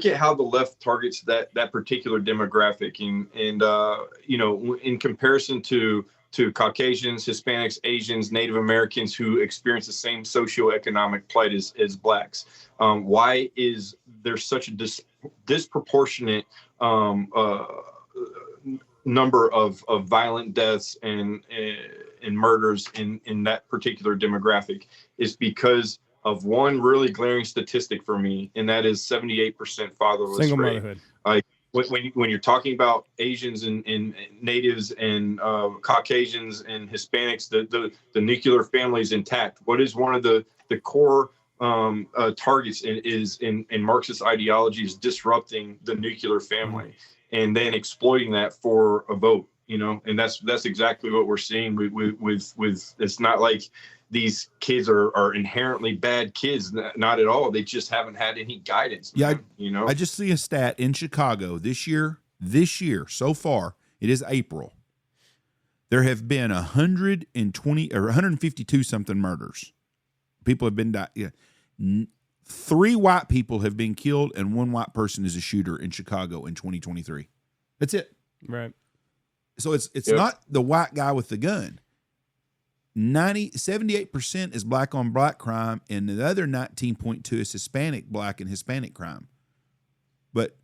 at how the left targets that particular demographic, and in comparison to Caucasians, Hispanics, Asians, Native Americans who experience the same socioeconomic plight as blacks. Why is there such a disproportionate number of violent deaths and murders in that particular demographic? Is because of one really glaring statistic for me, and that is 78% fatherless single rate. motherhood. When you're talking about Asians and natives and Caucasians and Hispanics, the nuclear family is intact. What is one of the core targets in Marxist ideology is disrupting the nuclear family and then exploiting that for a vote. And that's exactly what we're seeing with it's not like these kids are inherently bad kids. Not at all. They just haven't had any guidance. Yeah. I just see a stat in Chicago this year, so far, it is April. There have been 120 or 152 something murders. People have been died. Yeah. 3 white people have been killed and 1 white person is a shooter in Chicago in 2023. That's it. Right. So it's not the white guy with the gun. 78% is black on black crime, and the other 19.2 is Hispanic, black and Hispanic crime. But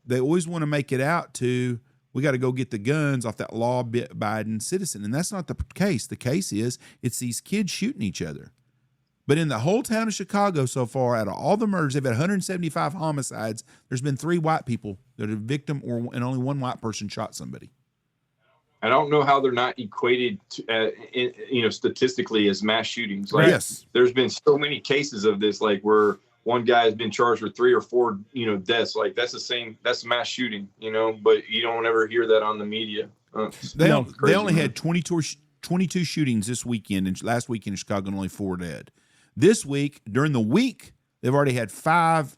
they always want to make it out to, we got to go get the guns off that law-abiding citizen. And that's not the case. The case is it's these kids shooting each other. But in the whole town of Chicago so far, out of all the murders, they've had 175 homicides. There's been 3 white people that are victim, and only 1 white person shot somebody. I don't know how they're not equated to, statistically as mass shootings. Like, yes. There's been so many cases of this, like where one guy has been charged with 3 or 4, deaths. Like that's mass shooting, but you don't ever hear that on the media. They only had 22 22 shootings this weekend, and last weekend in Chicago, and only 4 dead. This week, during the week, they've already had 25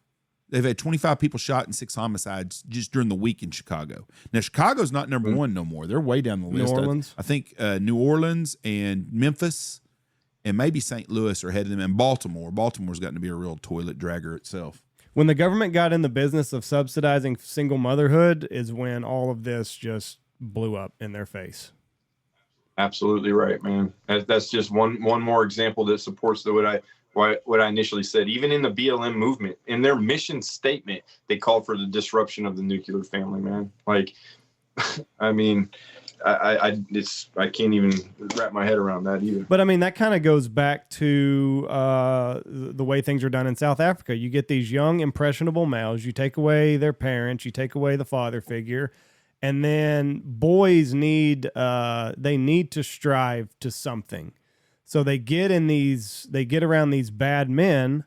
people shot and 6 homicides just during the week in Chicago. Now, Chicago's not number one no more. They're way down the list. New Orleans? I think New Orleans and Memphis and maybe St. Louis are ahead of them, and Baltimore. Baltimore's gotten to be a real toilet dragger itself. When the government got in the business of subsidizing single motherhood is when all of this just blew up in their face. Absolutely right, man. That's just one more example that supports what I initially said. Even in the BLM movement, in their mission statement, they called for the disruption of the nuclear family, man. Like, I mean, I can't even wrap my head around that either. But I mean, that kind of goes back to the way things are done in South Africa. You get these young, impressionable males. You take away their parents. You take away the father figure, and then boys need to strive to something. So they get around these bad men,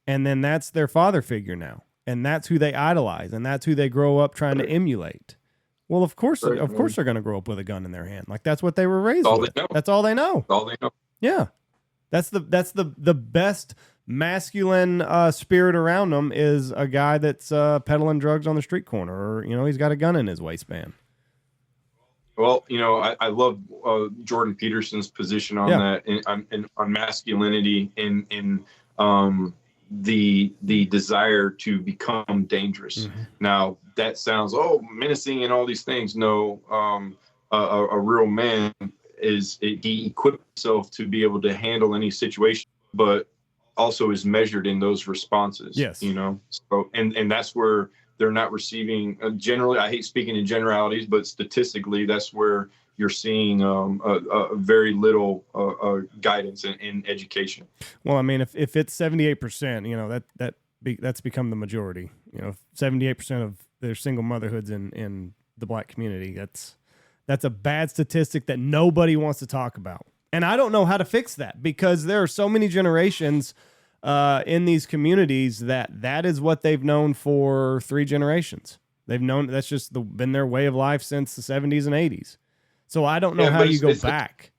and then that's their father figure now, and that's who they idolize, and that's who they grow up trying to emulate. Well, of course they're going to grow up with a gun in their hand. Like, that's what they were raised with. That's all they know. All they know. Yeah, that's the best masculine spirit around them is a guy that's peddling drugs on the street corner, or he's got a gun in his waistband. Well, I love Jordan Peterson's position on that, on masculinity in the desire to become dangerous. Mm-hmm. Now, that sounds menacing and all these things. No, a real man he equipped himself to be able to handle any situation, but also is measured in those responses. Yes, So and that's where they're not receiving generally. I hate speaking in generalities, but statistically, that's where you're seeing a very little guidance in education. Well, I mean, if it's 78%, that's become the majority. 78% of their single motherhoods in the Black community. That's a bad statistic that nobody wants to talk about. And I don't know how to fix that, because there are so many generations in these communities that is what they've known for 3 generations. They've known that's just been their way of life since the 70s and 80s. So I don't know how you go back.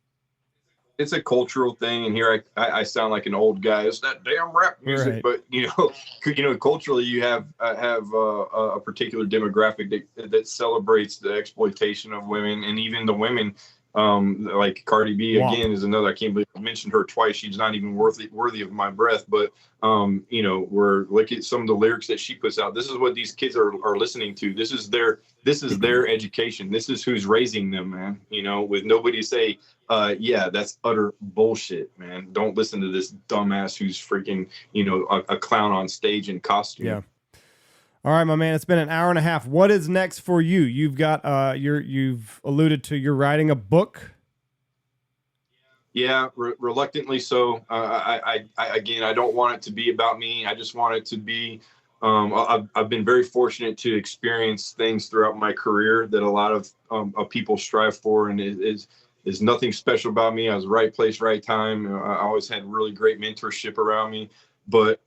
It's a cultural thing, and here I sound like an old guy. It's that damn rap music, right. But culturally, you have a particular demographic that celebrates the exploitation of women, and even the women. Like Cardi B again is another. I can't believe I mentioned her twice. She's not even worthy of my breath. But we're look at some of the lyrics that she puts out. This is what these kids are listening to. This is their education. This is who's raising them, man. With nobody say, that's utter bullshit, man. Don't listen to this dumbass who's freaking a clown on stage in costume. Yeah. All right, my man, it's been an hour and a half. What is next for you? You've got you've alluded to you're writing a book. Yeah, reluctantly so. I don't want it to be about me. I just want it to be. I've been very fortunate to experience things throughout my career that a lot of people strive for, and is nothing special about me. I was right place, right time. I always had really great mentorship around me, but.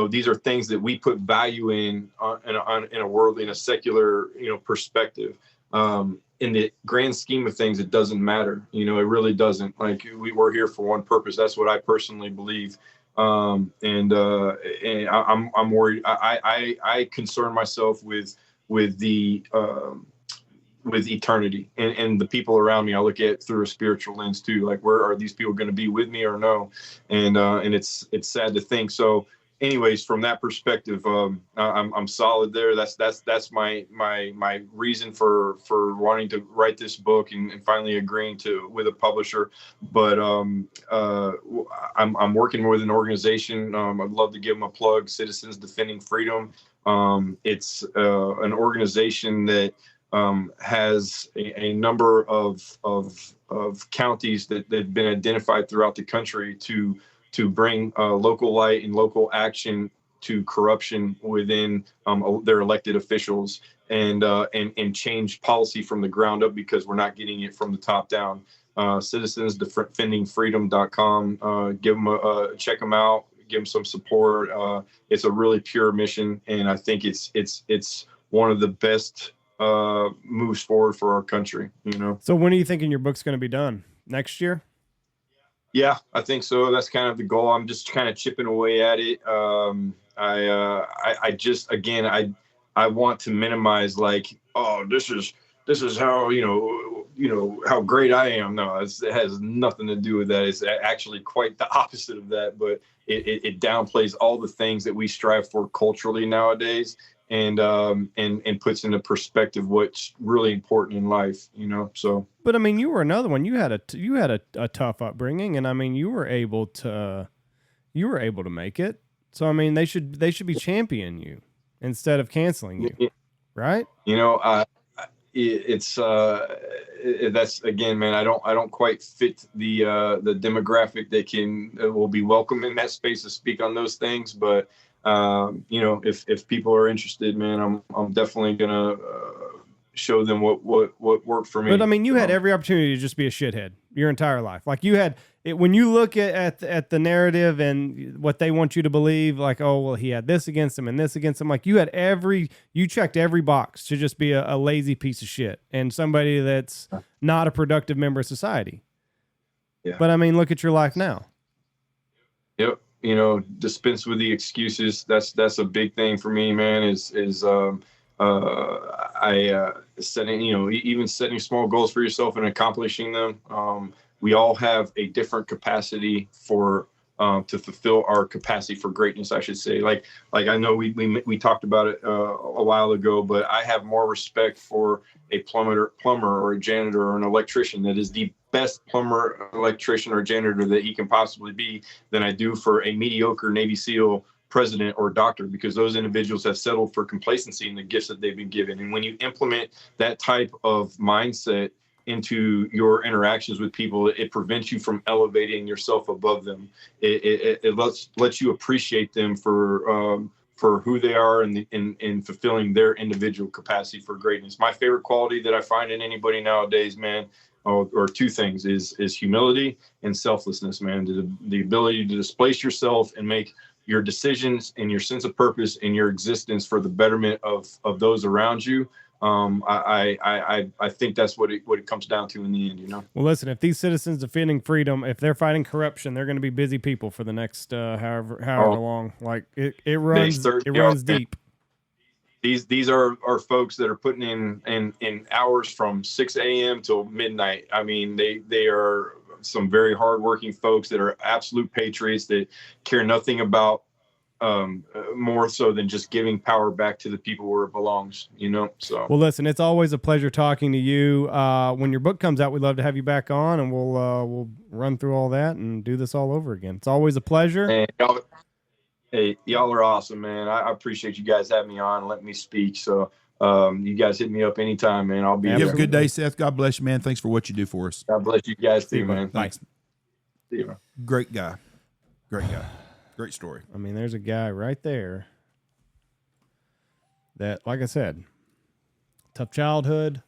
These are things that we put value in a worldly, in a secular, perspective. In the grand scheme of things, it doesn't matter. It really doesn't. Like, we're here for one purpose. That's what I personally believe. And I'm worried. I concern myself with eternity and the people around me. I look at through a spiritual lens too. Like, where are these people going to be with me or no? And it's sad to think. So. Anyways, from that perspective, I'm solid there. That's my reason for wanting to write this book and finally agreeing with a publisher. But I'm working with an organization. I'd love to give them a plug. Citizens Defending Freedom. It's an organization that has a number of counties that have been identified throughout the country to bring local light and local action to corruption within their elected officials and change policy from the ground up, because we're not getting it from the top down. Citizensdefendingfreedom.com. Give them check them out. Give them some support. It's a really pure mission, and I think it's one of the best moves forward for our country. So when are you thinking your book's going to be done? Next year? Yeah, I think so. That's kind of the goal. I'm just kind of chipping away at it. I just, again, I want to minimize like, oh, this is how, how great I am. No, it has nothing to do with that. It's actually quite the opposite of that, but it downplays all the things that we strive for culturally nowadays, and puts into perspective what's really important in life, so. But I mean, you were another one. You had a tough upbringing, and I mean, you were able to make it. So I mean, they should be championing you instead of canceling you, right? It's that's, again, man, I don't quite fit the demographic that will be welcome in that space to speak on those things, but if people are interested, man, I'm definitely gonna show them what worked for me. But I mean, you had every opportunity to just be a shithead your entire life. Like you had it, when you look at the narrative and what they want you to believe, like, oh, well, he had this against him and this against him. Like you checked every box to just be a lazy piece of shit and somebody that's not a productive member of society. Yeah. But I mean, look at your life now. Yep. Dispense with the excuses. That's a big thing for me, man, setting, even setting small goals for yourself and accomplishing them. We all have a different capacity to fulfill our capacity for greatness, I should say. Like I know we talked about it a while ago, but I have more respect for a plumber or a janitor or an electrician that is the best plumber, electrician, or janitor that he can possibly be than I do for a mediocre Navy SEAL president or doctor, because those individuals have settled for complacency in the gifts that they've been given. And when you implement that type of mindset into your interactions with people, it prevents you from elevating yourself above them. It lets you appreciate them for who they are and in fulfilling their individual capacity for greatness. My favorite quality that I find in anybody nowadays, man, or two things, is humility and selflessness, man. The ability to displace yourself and make your decisions and your sense of purpose in your existence for the betterment of those around you. I think that's what it comes down to in the end, Well, listen, if these citizens defending freedom, if they're fighting corruption, they're going to be busy people for the next however long. Like it runs deep. These are folks that are putting in hours from 6 a.m. till midnight. I mean, they are some very hardworking folks that are absolute patriots that care nothing about more so than just giving power back to the people where it belongs, So, well, listen, it's always a pleasure talking to you. When your book comes out, we'd love to have you back on, and we'll run through all that and do this all over again. It's always a pleasure. And y'all are awesome, man. I appreciate you guys having me on and letting me speak. So, you guys hit me up anytime, man. I'll be You there. have a good day, Seth. God bless you, man. Thanks for what you do for us. God bless you guys too, man. Thanks. See you, man. Great guy. Great story. I mean, there's a guy right there that, like I said, tough childhood,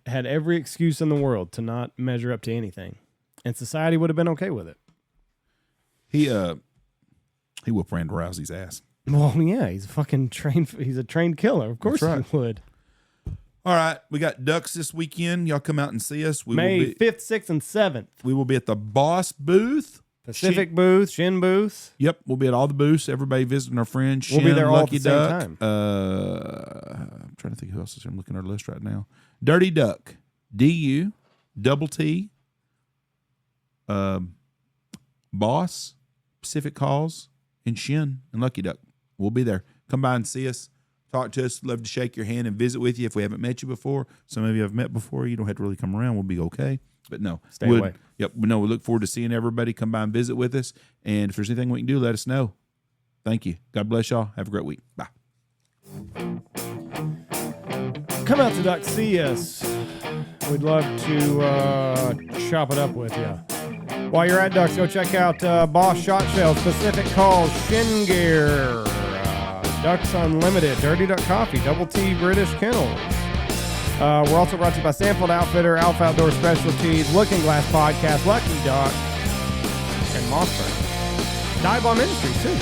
had every excuse in the world to not measure up to anything, and society would have been okay with it. He whooped Ronda Rousey's ass. Well, yeah, he's a trained killer. Of course he would. All right, we got Ducks this weekend. Y'all come out and see us. May 5th, 6th, and 7th. We will be at the Boss booth. Pacific booth, Shin booth. Yep, we'll be at all the booths. Everybody visiting our friend Shin, we'll be there all Lucky at the same Duck. time. I'm trying to think who else is here. I'm looking at our list right now. Dirty Duck, DU, Double T, Boss, Pacific Calls, and Shin and Lucky Duck. We'll be there. Come by and see us. Talk to us. Love to shake your hand and visit with you if we haven't met you before. Some of you have met before. You don't have to really come around. We'll be okay. But no. Stay away. Yep. No, we look forward to seeing everybody. Come by and visit with us. And if there's anything we can do, let us know. Thank you. God bless y'all. Have a great week. Bye. Come out to Duck, see us. We'd love to chop it up with you. While you're at Ducks, go check out Boss Shot Shells, Pacific Calls, Shin Gear, Ducks Unlimited, Dirty Duck Coffee, Double T British Kennels. We're also brought to you by Stanfield Outfitter, Alpha Outdoor Specialties, Looking Glass Podcast, Lucky Duck, and Mossburn. Dive Bomb Industries, too.